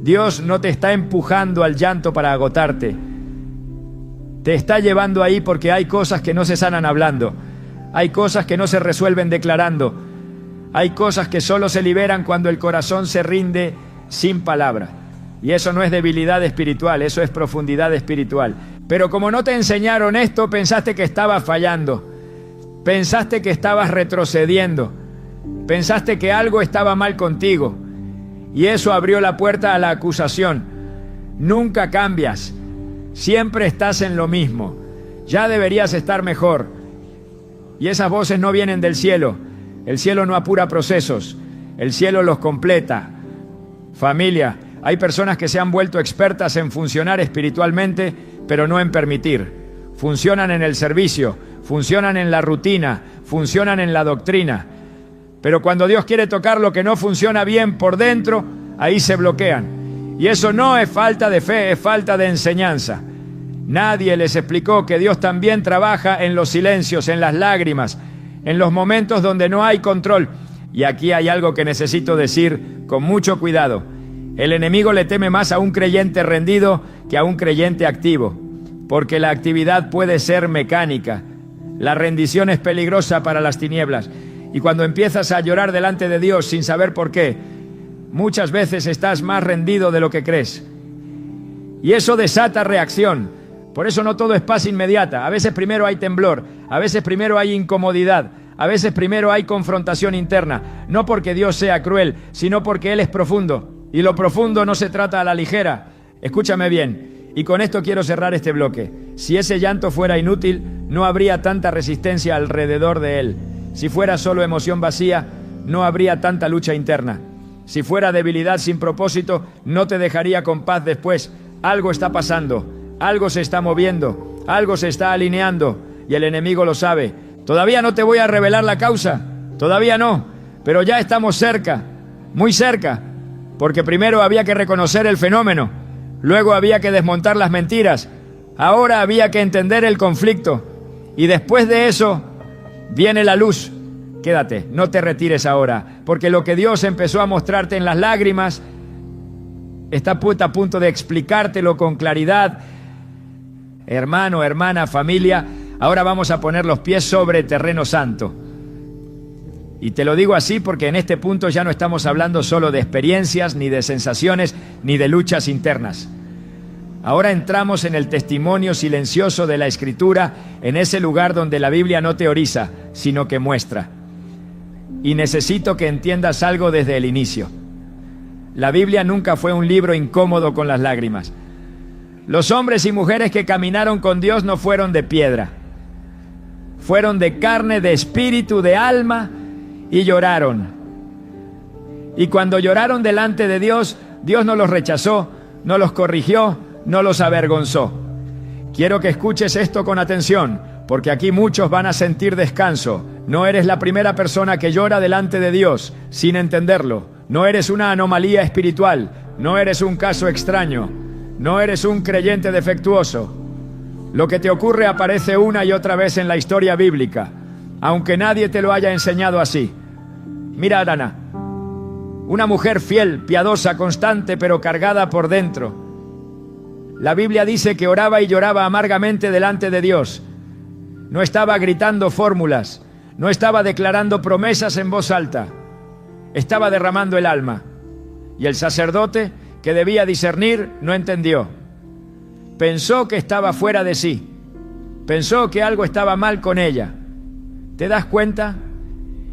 Speaker 1: Dios no te está empujando al llanto para agotarte. Te está llevando ahí porque hay cosas que no se sanan hablando. Hay cosas que no se resuelven declarando. Hay cosas que solo se liberan cuando el corazón se rinde sin palabra. Y eso no es debilidad espiritual, eso es profundidad espiritual. Pero como no te enseñaron esto, pensaste que estabas fallando. Pensaste que estabas retrocediendo. Pensaste que algo estaba mal contigo. Y eso abrió la puerta a la acusación. Nunca cambias. Siempre estás en lo mismo. Ya deberías estar mejor. Y esas voces no vienen del cielo. El cielo no apura procesos. El cielo los completa. Familia, hay personas que se han vuelto expertas en funcionar espiritualmente, pero no en permitir. Funcionan en el servicio, funcionan en la rutina, funcionan en la doctrina. Pero cuando Dios quiere tocar lo que no funciona bien por dentro, ahí se bloquean. Y eso no es falta de fe, es falta de enseñanza. Nadie les explicó que Dios también trabaja en los silencios, en las lágrimas, en los momentos donde no hay control. Y aquí hay algo que necesito decir con mucho cuidado. El enemigo le teme más a un creyente rendido que a un creyente activo, porque la actividad puede ser mecánica. La rendición es peligrosa para las tinieblas. Y cuando empiezas a llorar delante de Dios sin saber por qué, muchas veces estás más rendido de lo que crees. Y eso desata reacción. Por eso no todo es paz inmediata. A veces primero hay temblor, a veces primero hay incomodidad, a veces primero hay confrontación interna. No porque Dios sea cruel, sino porque Él es profundo. Y lo profundo no se trata a la ligera. Escúchame bien, y con esto quiero cerrar este bloque. Si ese llanto fuera inútil, no habría tanta resistencia alrededor de él. Si fuera solo emoción vacía, no habría tanta lucha interna. Si fuera debilidad sin propósito, no te dejaría con paz después. Algo está pasando, algo se está moviendo, algo se está alineando, y el enemigo lo sabe. Todavía no te voy a revelar la causa, todavía no, pero ya estamos cerca. muy cerca, porque primero había que reconocer el fenómeno, luego había que desmontar las mentiras, ahora había que entender el conflicto, y después de eso viene la luz. Quédate, no te retires ahora, porque lo que Dios empezó a mostrarte en las lágrimas está a punto de explicártelo con claridad. Hermano, hermana, familia, ahora vamos a poner los pies sobre terreno santo. Y te lo digo así porque en este punto ya no estamos hablando solo de experiencias, ni de sensaciones, ni de luchas internas. Ahora entramos en el testimonio silencioso de la Escritura, en ese lugar donde la Biblia no teoriza, sino que muestra. Y necesito que entiendas algo desde el inicio. La Biblia nunca fue un libro incómodo con las lágrimas. Los hombres y mujeres que caminaron con Dios no fueron de piedra. Fueron de carne, de espíritu, de alma, y lloraron. Y cuando lloraron delante de Dios, Dios no los rechazó, no los corrigió, no los avergonzó. Quiero que escuches esto con atención, porque aquí muchos van a sentir descanso. No eres la primera persona que llora delante de Dios sin entenderlo. No eres una anomalía espiritual, no eres un caso extraño, no eres un creyente defectuoso. Lo que te ocurre aparece una y otra vez en la historia bíblica, aunque nadie te lo haya enseñado así. Mira a Ana, una mujer fiel, piadosa, constante, pero cargada por dentro. La Biblia dice que oraba y lloraba amargamente delante de Dios. No estaba gritando fórmulas, no estaba declarando promesas en voz alta. Estaba derramando el alma. Y el sacerdote, que debía discernir, no entendió. Pensó que estaba fuera de sí. Pensó que algo estaba mal con ella. ¿Te das cuenta?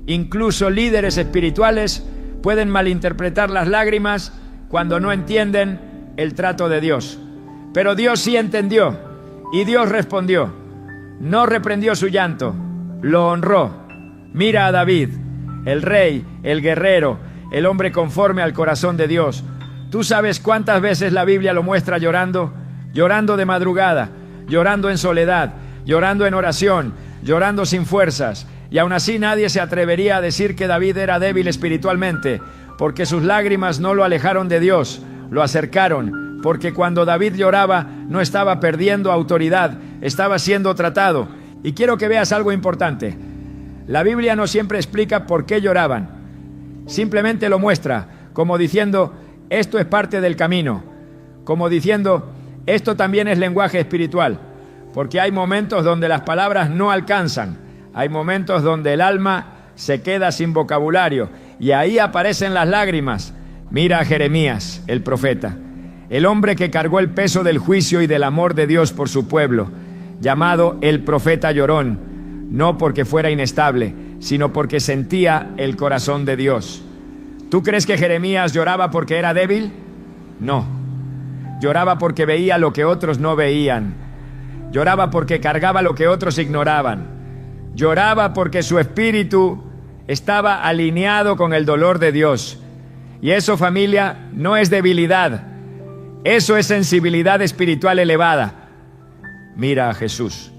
Speaker 1: Incluso líderes espirituales pueden malinterpretar las lágrimas cuando no entienden el trato de Dios. Pero Dios sí entendió y Dios respondió. No reprendió su llanto, lo honró. Mira a David, el rey, el guerrero, el hombre conforme al corazón de Dios. ¿Tú sabes cuántas veces la Biblia lo muestra llorando? Llorando de madrugada, llorando en soledad, llorando en oración, llorando sin fuerzas. Y aún así nadie se atrevería a decir que David era débil espiritualmente, porque sus lágrimas no lo alejaron de Dios, lo acercaron, porque cuando David lloraba no estaba perdiendo autoridad, estaba siendo tratado. Y quiero que veas algo importante. La Biblia no siempre explica por qué lloraban, simplemente lo muestra, como diciendo, esto es parte del camino, como diciendo, esto también es lenguaje espiritual, porque hay momentos donde las palabras no alcanzan. Hay momentos donde el alma se queda sin vocabulario y ahí aparecen las lágrimas. Mira a Jeremías, el profeta, el hombre que cargó el peso del juicio y del amor de Dios por su pueblo, llamado el profeta llorón, no porque fuera inestable, sino porque sentía el corazón de Dios. ¿Tú crees que Jeremías lloraba porque era débil? No. Lloraba porque veía lo que otros no veían. Lloraba porque cargaba lo que otros ignoraban. Lloraba porque su espíritu estaba alineado con el dolor de Dios. Y eso, familia, no es debilidad. Eso es sensibilidad espiritual elevada. Mira a Jesús.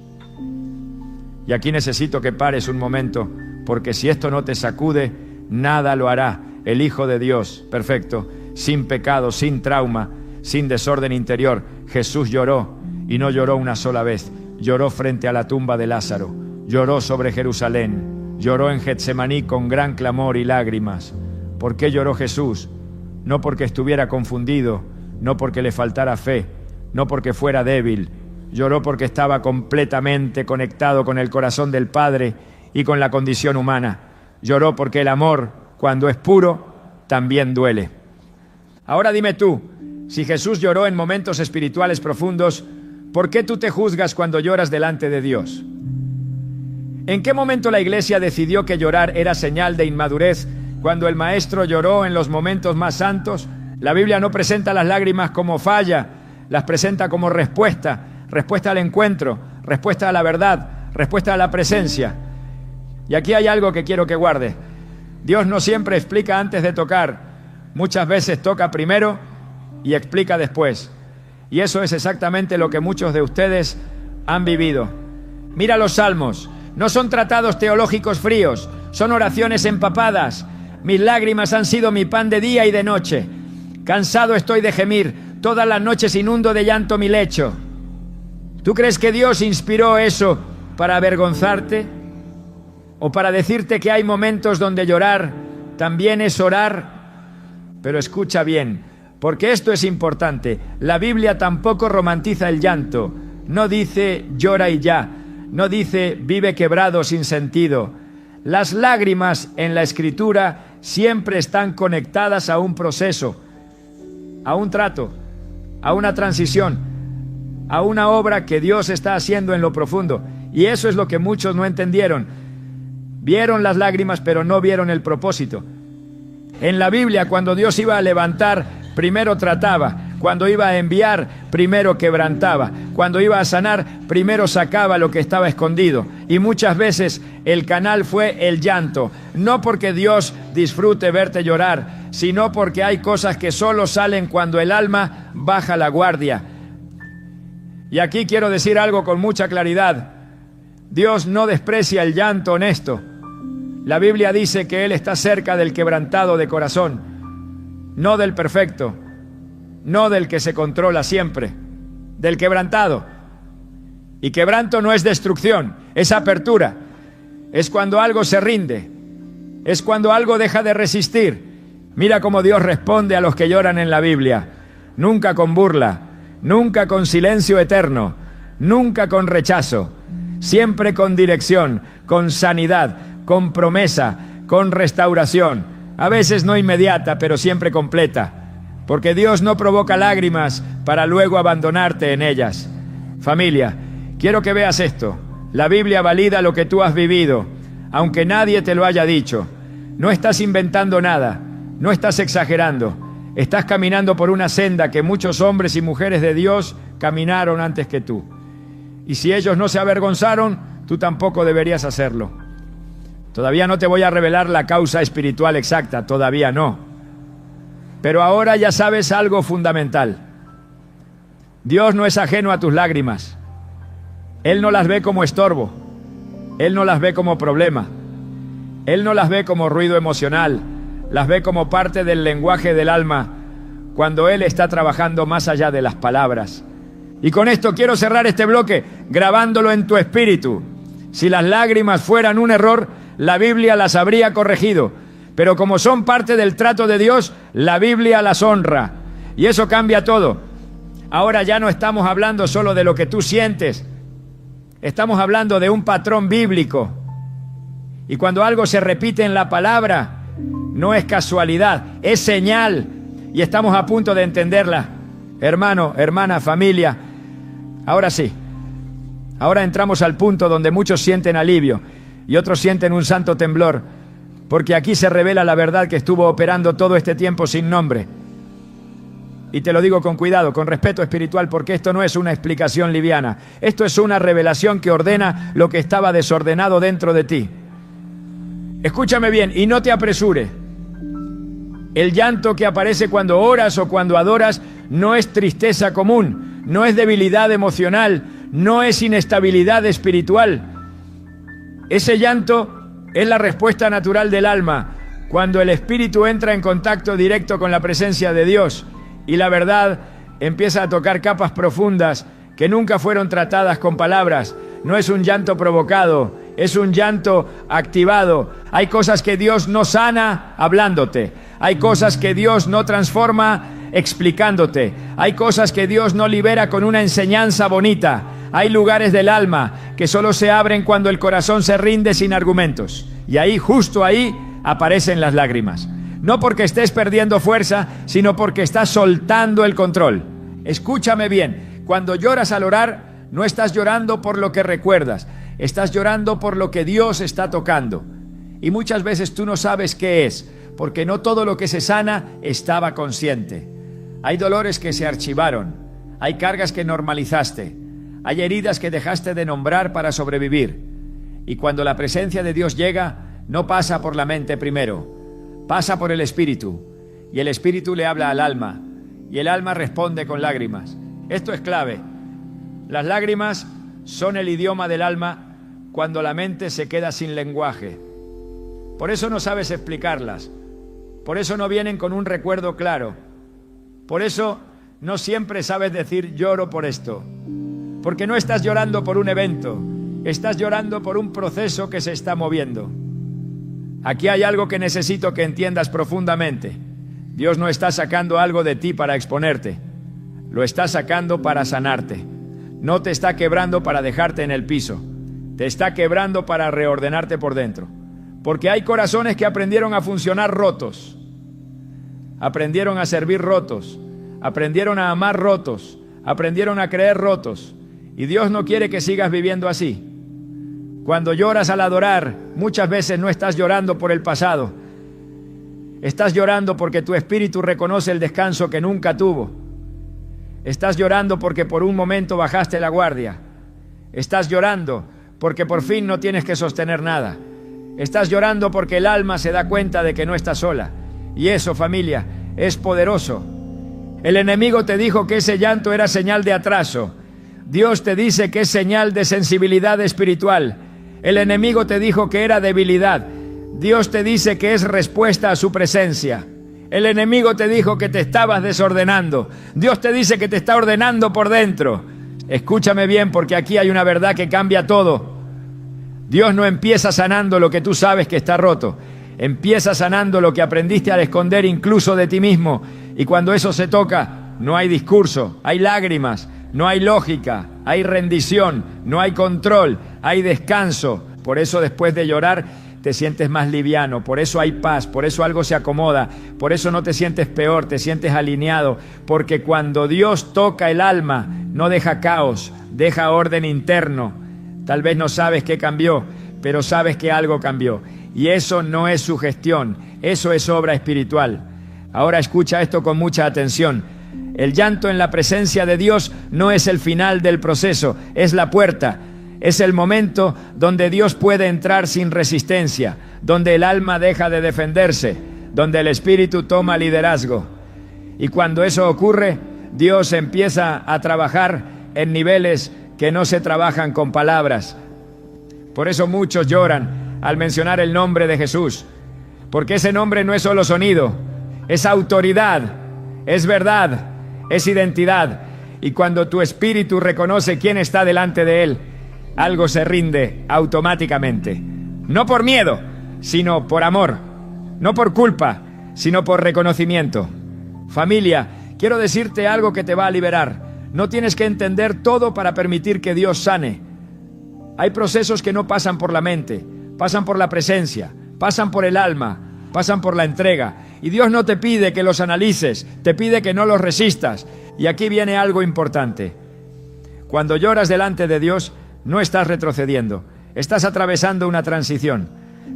Speaker 1: Y aquí necesito que pares un momento, porque si esto no te sacude, nada lo hará. El Hijo de Dios, perfecto, sin pecado, sin trauma, sin desorden interior. Jesús lloró, y no lloró una sola vez. Lloró frente a la tumba de Lázaro. Lloró sobre Jerusalén, lloró en Getsemaní con gran clamor y lágrimas. ¿Por qué lloró Jesús? No porque estuviera confundido, no porque le faltara fe, no porque fuera débil. Lloró porque estaba completamente conectado con el corazón del Padre y con la condición humana. Lloró porque el amor, cuando es puro, también duele. Ahora dime tú, si Jesús lloró en momentos espirituales profundos, ¿por qué tú te juzgas cuando lloras delante de Dios? ¿En qué momento la iglesia decidió que llorar era señal de inmadurez cuando el maestro lloró en los momentos más santos? La Biblia no presenta las lágrimas como falla, las presenta como respuesta, respuesta al encuentro, respuesta a la verdad, respuesta a la presencia. Y aquí hay algo que quiero que guarde. Dios no siempre explica antes de tocar, muchas veces toca primero y explica después. Y eso es exactamente lo que muchos de ustedes han vivido. Mira los salmos. No son tratados teológicos fríos, son oraciones empapadas. Mis lágrimas han sido mi pan de día y de noche. Cansado estoy de gemir, todas las noches inundo de llanto mi lecho. ¿Tú crees que Dios inspiró eso para avergonzarte? ¿O para decirte que hay momentos donde llorar también es orar? Pero escucha bien, porque esto es importante. La Biblia tampoco romantiza el llanto. No dice llora y ya. No dice vive quebrado sin sentido. Las lágrimas en la Escritura siempre están conectadas a un proceso, a un trato, a una transición, a una obra que Dios está haciendo en lo profundo. Y eso es lo que muchos no entendieron. Vieron las lágrimas, pero no vieron el propósito. En la Biblia, cuando Dios iba a levantar, primero trataba. Cuando iba a enviar, primero quebrantaba. Cuando iba a sanar, primero sacaba lo que estaba escondido. Y muchas veces el canal fue el llanto. No porque Dios disfrute verte llorar, sino porque hay cosas que solo salen cuando el alma baja la guardia. Y aquí quiero decir algo con mucha claridad. Dios no desprecia el llanto honesto. La Biblia dice que Él está cerca del quebrantado de corazón, no del perfecto, no del que se controla siempre, del quebrantado. Y quebranto no es destrucción, es apertura. Es cuando algo se rinde, es cuando algo deja de resistir. Mira cómo Dios responde a los que lloran en la Biblia. Nunca con burla, nunca con silencio eterno, nunca con rechazo, siempre con dirección, con sanidad, con promesa, con restauración. A veces no inmediata, pero siempre completa. Porque Dios no provoca lágrimas para luego abandonarte en ellas. Familia, quiero que veas esto. La Biblia valida lo que tú has vivido, aunque nadie te lo haya dicho. No estás inventando nada, no estás exagerando. Estás caminando por una senda que muchos hombres y mujeres de Dios caminaron antes que tú. Y si ellos no se avergonzaron, tú tampoco deberías hacerlo. Todavía no te voy a revelar la causa espiritual exacta, todavía no. Pero ahora ya sabes algo fundamental. Dios no es ajeno a tus lágrimas. Él no las ve como estorbo. Él no las ve como problema. Él no las ve como ruido emocional. Las ve como parte del lenguaje del alma cuando Él está trabajando más allá de las palabras. Y con esto quiero cerrar este bloque grabándolo en tu espíritu. Si las lágrimas fueran un error, la Biblia las habría corregido. Pero como son parte del trato de Dios, la Biblia las honra. Y eso cambia todo. Ahora ya no estamos hablando solo de lo que tú sientes. Estamos hablando de un patrón bíblico. Y cuando algo se repite en la palabra, no es casualidad, es señal. Y estamos a punto de entenderla. Hermano, hermana, familia. Ahora sí. Ahora entramos al punto donde muchos sienten alivio y otros sienten un santo temblor, porque aquí se revela la verdad que estuvo operando todo este tiempo sin nombre. Y te lo digo con cuidado, con respeto espiritual, porque esto no es una explicación liviana. Esto es una revelación que ordena lo que estaba desordenado dentro de ti. Escúchame bien y no te apresures. El llanto que aparece cuando oras o cuando adoras no es tristeza común, no es debilidad emocional, no es inestabilidad espiritual. Ese llanto es la respuesta natural del alma cuando el espíritu entra en contacto directo con la presencia de Dios y la verdad empieza a tocar capas profundas que nunca fueron tratadas con palabras. No es un llanto provocado, es un llanto activado. Hay cosas que Dios no sana hablándote. Hay cosas que Dios no transforma explicándote. Hay cosas que Dios no libera con una enseñanza bonita. Hay lugares del alma que solo se abren cuando el corazón se rinde sin argumentos. Y ahí, justo ahí, aparecen las lágrimas. No porque estés perdiendo fuerza, sino porque estás soltando el control. Escúchame bien, cuando lloras al orar, no estás llorando por lo que recuerdas, estás llorando por lo que Dios está tocando. Y muchas veces tú no sabes qué es, porque no todo lo que se sana estaba consciente. Hay dolores que se archivaron, hay cargas que normalizaste, hay heridas que dejaste de nombrar para sobrevivir. Y cuando la presencia de Dios llega, no pasa por la mente primero, pasa por el espíritu. Y el espíritu le habla al alma, y el alma responde con lágrimas. Esto es clave. Las lágrimas son el idioma del alma cuando la mente se queda sin lenguaje. Por eso no sabes explicarlas, Por eso no vienen con un recuerdo claro. Por eso no siempre sabes decir lloro por esto. Porque no estás llorando por un evento, estás llorando por un proceso que se está moviendo. Aquí hay algo que necesito que entiendas profundamente. Dios no está sacando algo de ti para exponerte. Lo está sacando para sanarte. No te está quebrando para dejarte en el piso. Te está quebrando para reordenarte por dentro. Porque hay corazones que aprendieron a funcionar rotos. Aprendieron a servir rotos. Aprendieron a amar rotos. Aprendieron a creer rotos. Y Dios no quiere que sigas viviendo así. Cuando lloras al adorar, muchas veces no estás llorando por el pasado. Estás llorando porque tu espíritu reconoce el descanso que nunca tuvo. Estás llorando porque por un momento bajaste la guardia. Estás llorando porque por fin no tienes que sostener nada. Estás llorando porque el alma se da cuenta de que no está sola. Y eso, familia, es poderoso. El enemigo te dijo que ese llanto era señal de atraso. Dios te dice que es señal de sensibilidad espiritual. El enemigo te dijo que era debilidad. Dios te dice que es respuesta a su presencia. El enemigo te dijo que te estabas desordenando. Dios te dice que te está ordenando por dentro. Escúchame bien, porque aquí hay una verdad que cambia todo. Dios no empieza sanando lo que tú sabes que está roto. Empieza sanando lo que aprendiste a esconder incluso de ti mismo. Y cuando eso se toca, no hay discurso, hay lágrimas, no hay lógica, hay rendición, no hay control, hay descanso. Por eso después de llorar te sientes más liviano, por eso hay paz, por eso algo se acomoda, por eso no te sientes peor, te sientes alineado, porque cuando Dios toca el alma, no deja caos, deja orden interno. Tal vez no sabes qué cambió, pero sabes que algo cambió. Y eso no es sugestión, eso es obra espiritual. Ahora escucha esto con mucha atención. El llanto en la presencia de Dios no es el final del proceso, es la puerta. Es el momento donde Dios puede entrar sin resistencia, donde el alma deja de defenderse, donde el espíritu toma liderazgo. Y cuando eso ocurre, Dios empieza a trabajar en niveles que no se trabajan con palabras. Por eso muchos lloran al mencionar el nombre de Jesús, porque ese nombre no es solo sonido, es autoridad, es verdad, es identidad. Y cuando tu espíritu reconoce quién está delante de él, algo se rinde automáticamente. No por miedo, sino por amor. No por culpa, sino por reconocimiento. Familia, quiero decirte algo que te va a liberar. No tienes que entender todo para permitir que Dios sane. Hay procesos que no pasan por la mente, pasan por la presencia, pasan por el alma, pasan por la entrega. Y Dios no te pide que los analices, te pide que no los resistas. Y aquí viene algo importante. Cuando lloras delante de Dios, no estás retrocediendo, estás atravesando una transición.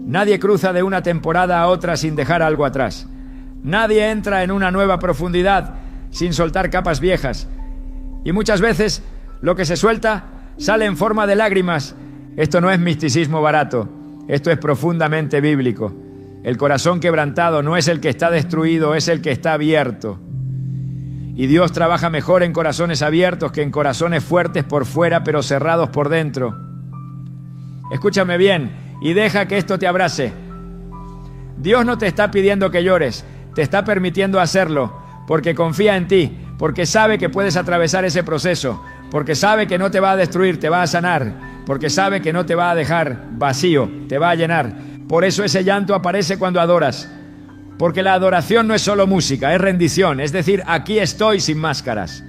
Speaker 1: Nadie cruza de una temporada a otra sin dejar algo atrás. Nadie entra en una nueva profundidad sin soltar capas viejas. Y muchas veces lo que se suelta sale en forma de lágrimas. Esto no es misticismo barato, esto es profundamente bíblico. El corazón quebrantado no es el que está destruido, es el que está abierto. Y Dios trabaja mejor en corazones abiertos que en corazones fuertes por fuera, pero cerrados por dentro. Escúchame bien y deja que esto te abrace. Dios no te está pidiendo que llores, te está permitiendo hacerlo, porque confía en ti, porque sabe que puedes atravesar ese proceso, porque sabe que no te va a destruir, te va a sanar, porque sabe que no te va a dejar vacío, te va a llenar. Por eso ese llanto aparece cuando adoras. Porque la adoración no es solo música, es rendición, es decir, aquí estoy sin máscaras.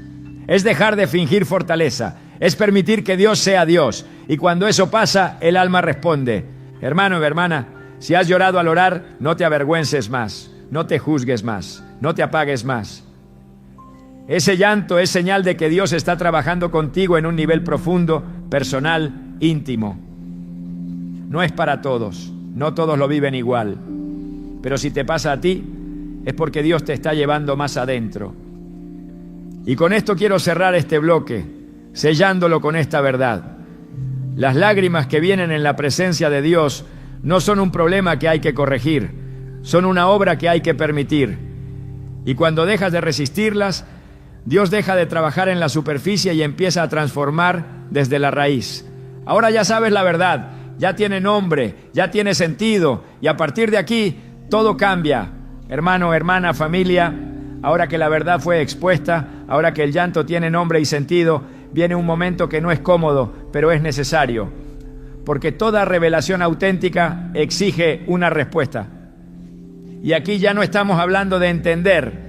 Speaker 1: Es dejar de fingir fortaleza, es permitir que Dios sea Dios. Y cuando eso pasa, el alma responde. Hermano o hermana, si has llorado al orar, no te avergüences más, no te juzgues más, no te apagues más. Ese llanto es señal de que Dios está trabajando contigo en un nivel profundo, personal, íntimo. No es para todos, no todos lo viven igual. Pero si te pasa a ti, es porque Dios te está llevando más adentro. Y con esto quiero cerrar este bloque, sellándolo con esta verdad. Las lágrimas que vienen en la presencia de Dios no son un problema que hay que corregir, son una obra que hay que permitir. Y cuando dejas de resistirlas, Dios deja de trabajar en la superficie y empieza a transformar desde la raíz. Ahora ya sabes la verdad, ya tiene nombre, ya tiene sentido, y a partir de aquí todo cambia. Hermano, hermana, familia, ahora que la verdad fue expuesta, ahora que el llanto tiene nombre y sentido, viene un momento que no es cómodo, pero es necesario. Porque toda revelación auténtica exige una respuesta. Y aquí ya no estamos hablando de entender,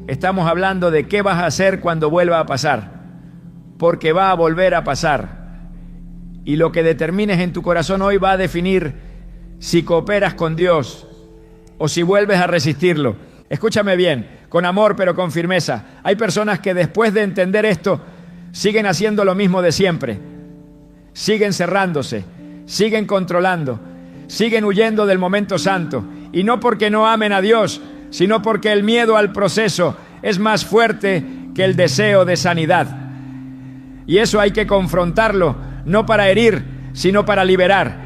Speaker 1: estamos hablando de qué vas a hacer cuando vuelva a pasar. Porque va a volver a pasar. Y lo que determines en tu corazón hoy va a definir si cooperas con Dios o si vuelves a resistirlo. Escúchame bien, con amor pero con firmeza. Hay personas que después de entender esto siguen haciendo lo mismo de siempre. Siguen cerrándose, siguen controlando, siguen huyendo del momento santo. Y no porque no amen a Dios, sino porque el miedo al proceso es más fuerte que el deseo de sanidad. Y eso hay que confrontarlo, no para herir, sino para liberar.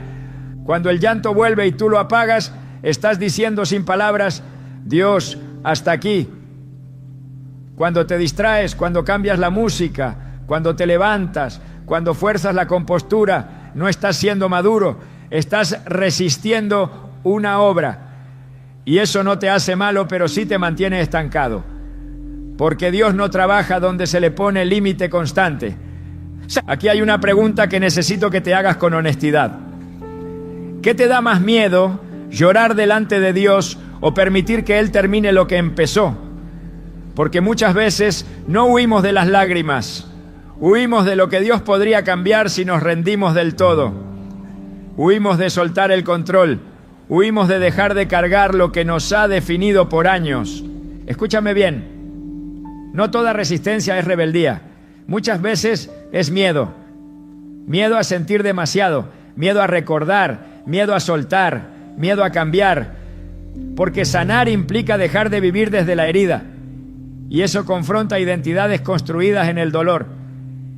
Speaker 1: Cuando el llanto vuelve y tú lo apagas, estás diciendo sin palabras, Dios, hasta aquí. Cuando te distraes, cuando cambias la música, cuando te levantas, cuando fuerzas la compostura, no estás siendo maduro, estás resistiendo una obra. Y eso no te hace malo, pero sí te mantiene estancado. Porque Dios no trabaja donde se le pone límite constante. Aquí hay una pregunta que necesito que te hagas con honestidad. ¿Qué te da más miedo, llorar delante de Dios o permitir que Él termine lo que empezó? Porque muchas veces no huimos de las lágrimas, huimos de lo que Dios podría cambiar si nos rendimos del todo. Huimos de soltar el control, huimos de dejar de cargar lo que nos ha definido por años. Escúchame bien, no toda resistencia es rebeldía. Muchas veces es miedo. Miedo a sentir demasiado, miedo a recordar, miedo a soltar, miedo a cambiar. Porque sanar implica dejar de vivir desde la herida. Y eso confronta identidades construidas en el dolor.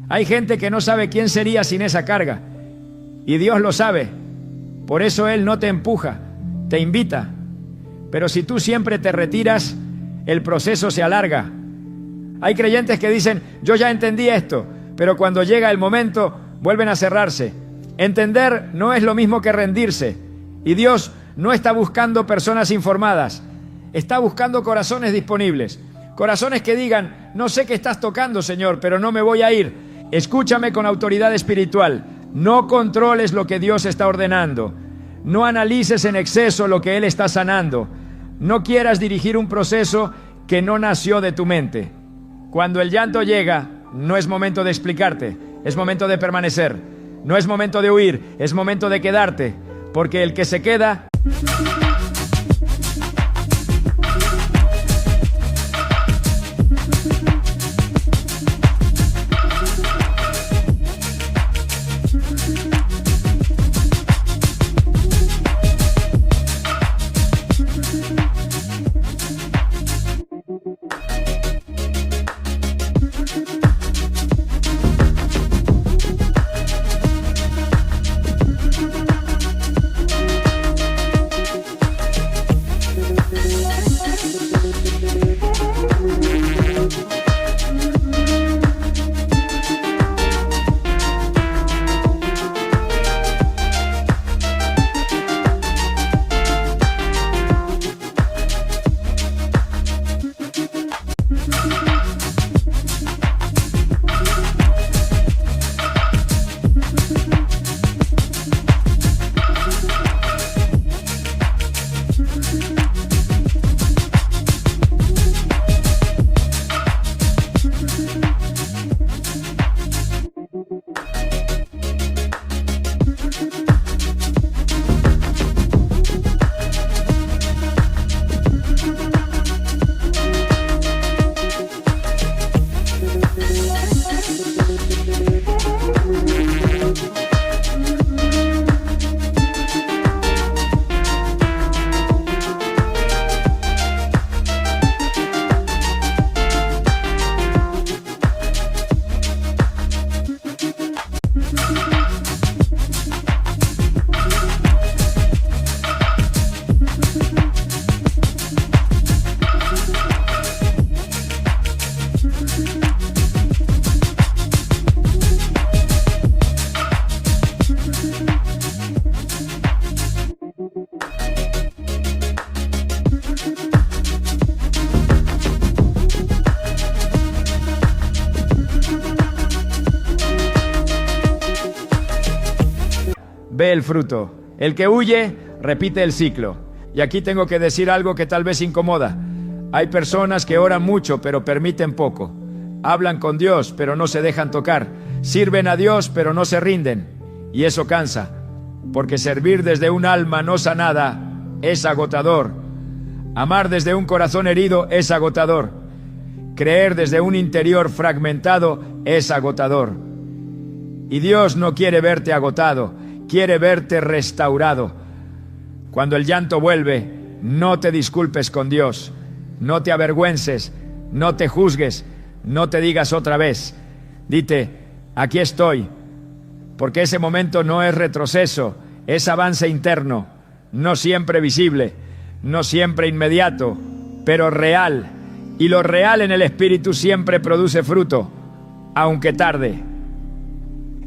Speaker 1: Hay gente que no sabe quién sería sin esa carga. Y Dios lo sabe. Por eso Él no te empuja, te invita. Pero si tú siempre te retiras, el proceso se alarga. Hay creyentes que dicen, yo ya entendí esto, pero cuando llega el momento, vuelven a cerrarse. Entender no es lo mismo que rendirse. Y Dios no está buscando personas informadas, está buscando corazones disponibles. Corazones que digan, no sé qué estás tocando, Señor, pero no me voy a ir. Escúchame con autoridad espiritual. No controles lo que Dios está ordenando. No analices en exceso lo que Él está sanando. No quieras dirigir un proceso que no nació de tu mente. Cuando el llanto llega, no es momento de explicarte, es momento de permanecer. No es momento de huir, es momento de quedarte. Porque el que se queda... ve el fruto. El que huye, repite el ciclo. Y aquí tengo que decir algo que tal vez incomoda. Hay personas que oran mucho, pero permiten poco. Hablan con Dios, pero no se dejan tocar. Sirven a Dios, pero no se rinden. Y eso cansa, porque servir desde un alma no sanada es agotador. Amar desde un corazón herido es agotador. Creer desde un interior fragmentado es agotador. Y Dios no quiere verte agotado, quiere verte restaurado. Cuando el llanto vuelve, no te disculpes con Dios, no te avergüences, no te juzgues, no te digas otra vez. Dite, aquí estoy, porque ese momento no es retroceso, es avance interno, no siempre visible, no siempre inmediato, pero real. Y lo real en el Espíritu siempre produce fruto, aunque tarde.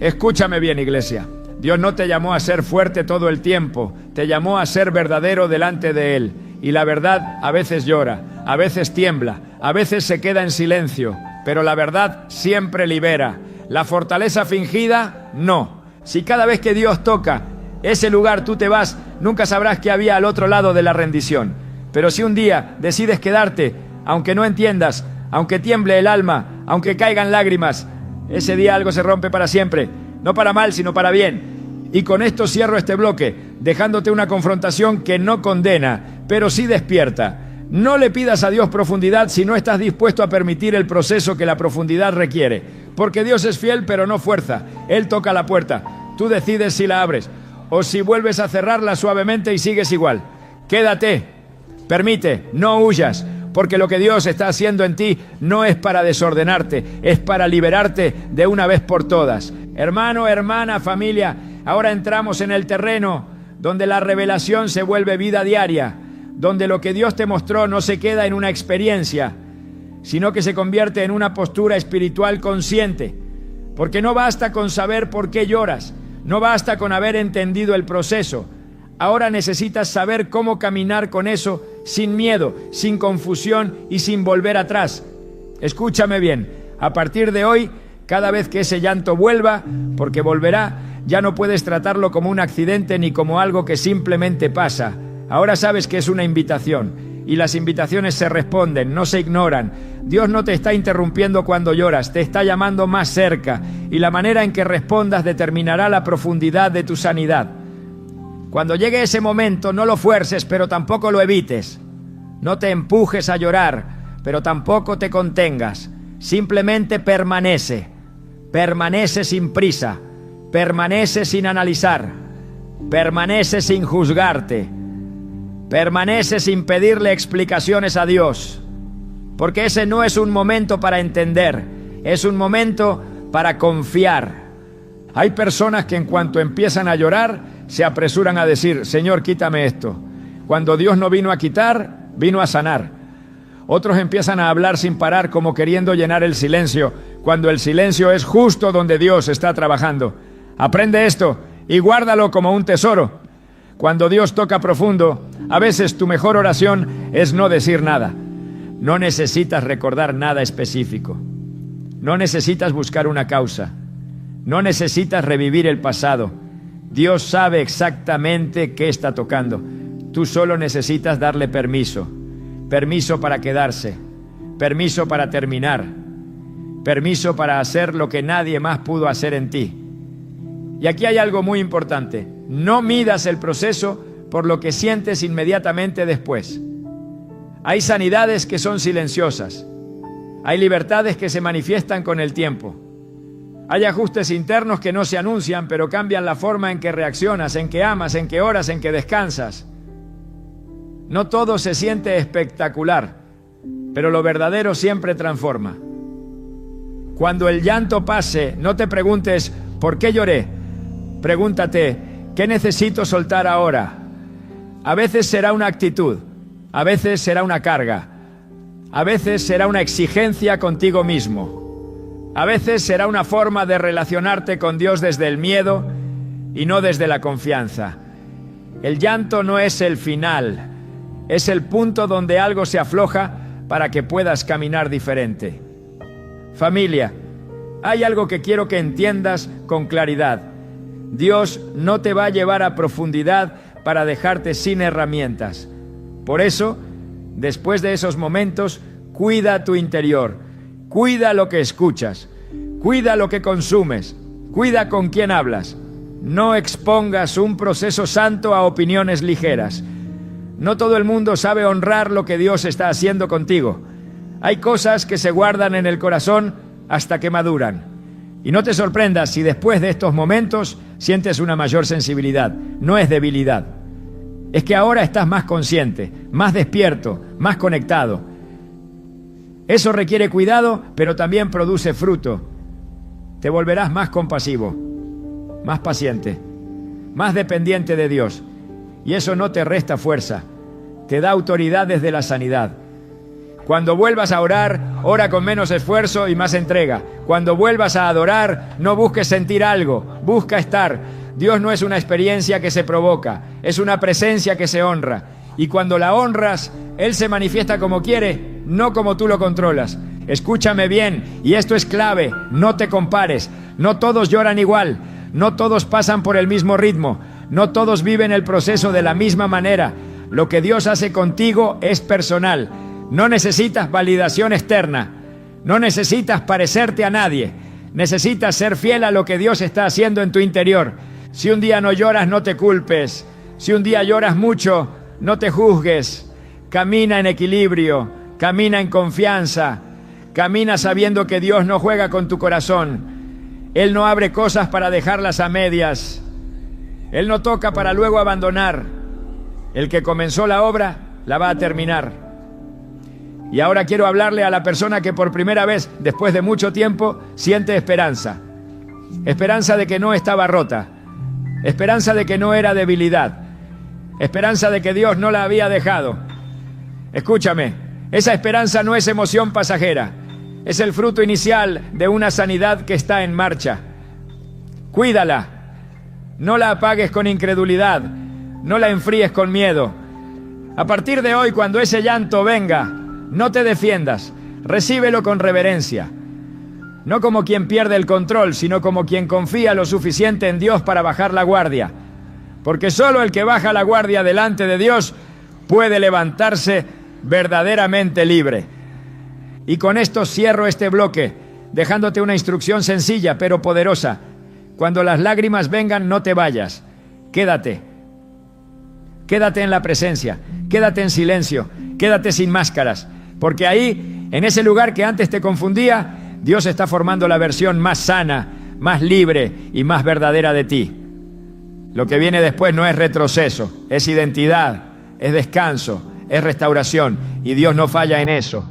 Speaker 1: Escúchame bien, iglesia. Dios no te llamó a ser fuerte todo el tiempo, te llamó a ser verdadero delante de Él. Y la verdad a veces llora, a veces tiembla, a veces se queda en silencio, pero la verdad siempre libera. La fortaleza fingida, no. Si cada vez que Dios toca ese lugar tú te vas, nunca sabrás qué había al otro lado de la rendición. Pero si un día decides quedarte, aunque no entiendas, aunque tiemble el alma, aunque caigan lágrimas, ese día algo se rompe para siempre, no para mal, sino para bien. Y con esto cierro este bloque, dejándote una confrontación que no condena, pero sí despierta. No le pidas a Dios profundidad si no estás dispuesto a permitir el proceso que la profundidad requiere. Porque Dios es fiel, pero no fuerza. Él toca la puerta. Tú decides si la abres o si vuelves a cerrarla suavemente y sigues igual. Quédate, permite, no huyas. Porque lo que Dios está haciendo en ti no es para desordenarte, es para liberarte de una vez por todas. Hermano, hermana, familia, ahora entramos en el terreno donde la revelación se vuelve vida diaria, donde lo que Dios te mostró no se queda en una experiencia, sino que se convierte en una postura espiritual consciente. Porque no basta con saber por qué lloras, no basta con haber entendido el proceso. Ahora necesitas saber cómo caminar con eso sin miedo, sin confusión y sin volver atrás. Escúchame bien, a partir de hoy, cada vez que ese llanto vuelva, porque volverá, ya no puedes tratarlo como un accidente ni como algo que simplemente pasa. Ahora sabes que es una invitación y las invitaciones se responden, no se ignoran. Dios no te está interrumpiendo cuando lloras, te está llamando más cerca y la manera en que respondas determinará la profundidad de tu sanidad. Cuando llegue ese momento, no lo fuerces, pero tampoco lo evites. No te empujes a llorar, pero tampoco te contengas. Simplemente permanece. Permanece sin prisa. Permanece sin analizar. Permanece sin juzgarte. Permanece sin pedirle explicaciones a Dios. Porque ese no es un momento para entender, es un momento para confiar. Hay personas que en cuanto empiezan a llorar, se apresuran a decir, Señor, quítame esto. Cuando Dios no vino a quitar, vino a sanar. Otros empiezan a hablar sin parar, como queriendo llenar el silencio, cuando el silencio es justo donde Dios está trabajando. Aprende esto y guárdalo como un tesoro. Cuando Dios toca profundo, a veces tu mejor oración es no decir nada. No necesitas recordar nada específico. No necesitas buscar una causa. No necesitas revivir el pasado. Dios sabe exactamente qué está tocando. Tú solo necesitas darle permiso. Permiso para quedarse. Permiso para terminar. Permiso para hacer lo que nadie más pudo hacer en ti. Y aquí hay algo muy importante. No midas el proceso por lo que sientes inmediatamente después. Hay sanidades que son silenciosas. Hay libertades que se manifiestan con el tiempo. Hay ajustes internos que no se anuncian, pero cambian la forma en que reaccionas, en que amas, en que oras, en que descansas. No todo se siente espectacular, pero lo verdadero siempre transforma. Cuando el llanto pase, no te preguntes, ¿por qué lloré? Pregúntate, ¿qué necesito soltar ahora? A veces será una actitud, a veces será una carga, a veces será una exigencia contigo mismo. A veces será una forma de relacionarte con Dios desde el miedo y no desde la confianza. El llanto no es el final, es el punto donde algo se afloja para que puedas caminar diferente. Familia, hay algo que quiero que entiendas con claridad. Dios no te va a llevar a profundidad para dejarte sin herramientas. Por eso, después de esos momentos, cuida tu interior, cuida lo que escuchas, cuida lo que consumes, cuida con quién hablas. No expongas un proceso santo a opiniones ligeras. No todo el mundo sabe honrar lo que Dios está haciendo contigo. Hay cosas que se guardan en el corazón hasta que maduran. Y no te sorprendas si después de estos momentos sientes una mayor sensibilidad. No es debilidad. Es que ahora estás más consciente, más despierto, más conectado. Eso requiere cuidado, pero también produce fruto. Te volverás más compasivo, más paciente, más dependiente de Dios. Y eso no te resta fuerza, te da autoridad desde la sanidad. Cuando vuelvas a orar, ora con menos esfuerzo y más entrega. Cuando vuelvas a adorar, no busques sentir algo, busca estar. Dios no es una experiencia que se provoca, es una presencia que se honra. Y cuando la honras, Él se manifiesta como quiere, no como tú lo controlas. Escúchame bien, y esto es clave, no te compares. No todos lloran igual, no todos pasan por el mismo ritmo, no todos viven el proceso de la misma manera. Lo que Dios hace contigo es personal. No necesitas validación externa, no necesitas parecerte a nadie. Necesitas ser fiel a lo que Dios está haciendo en tu interior. Si un día no lloras, no te culpes. Si un día lloras mucho, no te juzgues. Camina en equilibrio, camina en confianza, camina sabiendo que Dios no juega con tu corazón. Él no abre cosas para dejarlas a medias. Él no toca para luego abandonar. El que comenzó la obra, la va a terminar. Y ahora quiero hablarle a la persona que por primera vez, después de mucho tiempo, siente esperanza. Esperanza de que no estaba rota. Esperanza de que no era debilidad. Esperanza de que Dios no la había dejado. Escúchame, esa esperanza no es emoción pasajera. Es el fruto inicial de una sanidad que está en marcha. Cuídala. No la apagues con incredulidad. No la enfríes con miedo. A partir de hoy, cuando ese llanto venga, no te defiendas. Recíbelo con reverencia. No como quien pierde el control, sino como quien confía lo suficiente en Dios para bajar la guardia. Porque solo el que baja la guardia delante de Dios puede levantarse verdaderamente libre. Y con esto cierro este bloque, dejándote una instrucción sencilla pero poderosa. Cuando las lágrimas vengan, no te vayas. Quédate. Quédate en la presencia. Quédate en silencio. Quédate sin máscaras. Porque ahí, en ese lugar que antes te confundía, Dios está formando la versión más sana, más libre y más verdadera de ti. Lo que viene después no es retroceso, es identidad, es descanso, es restauración. Y Dios no falla en eso.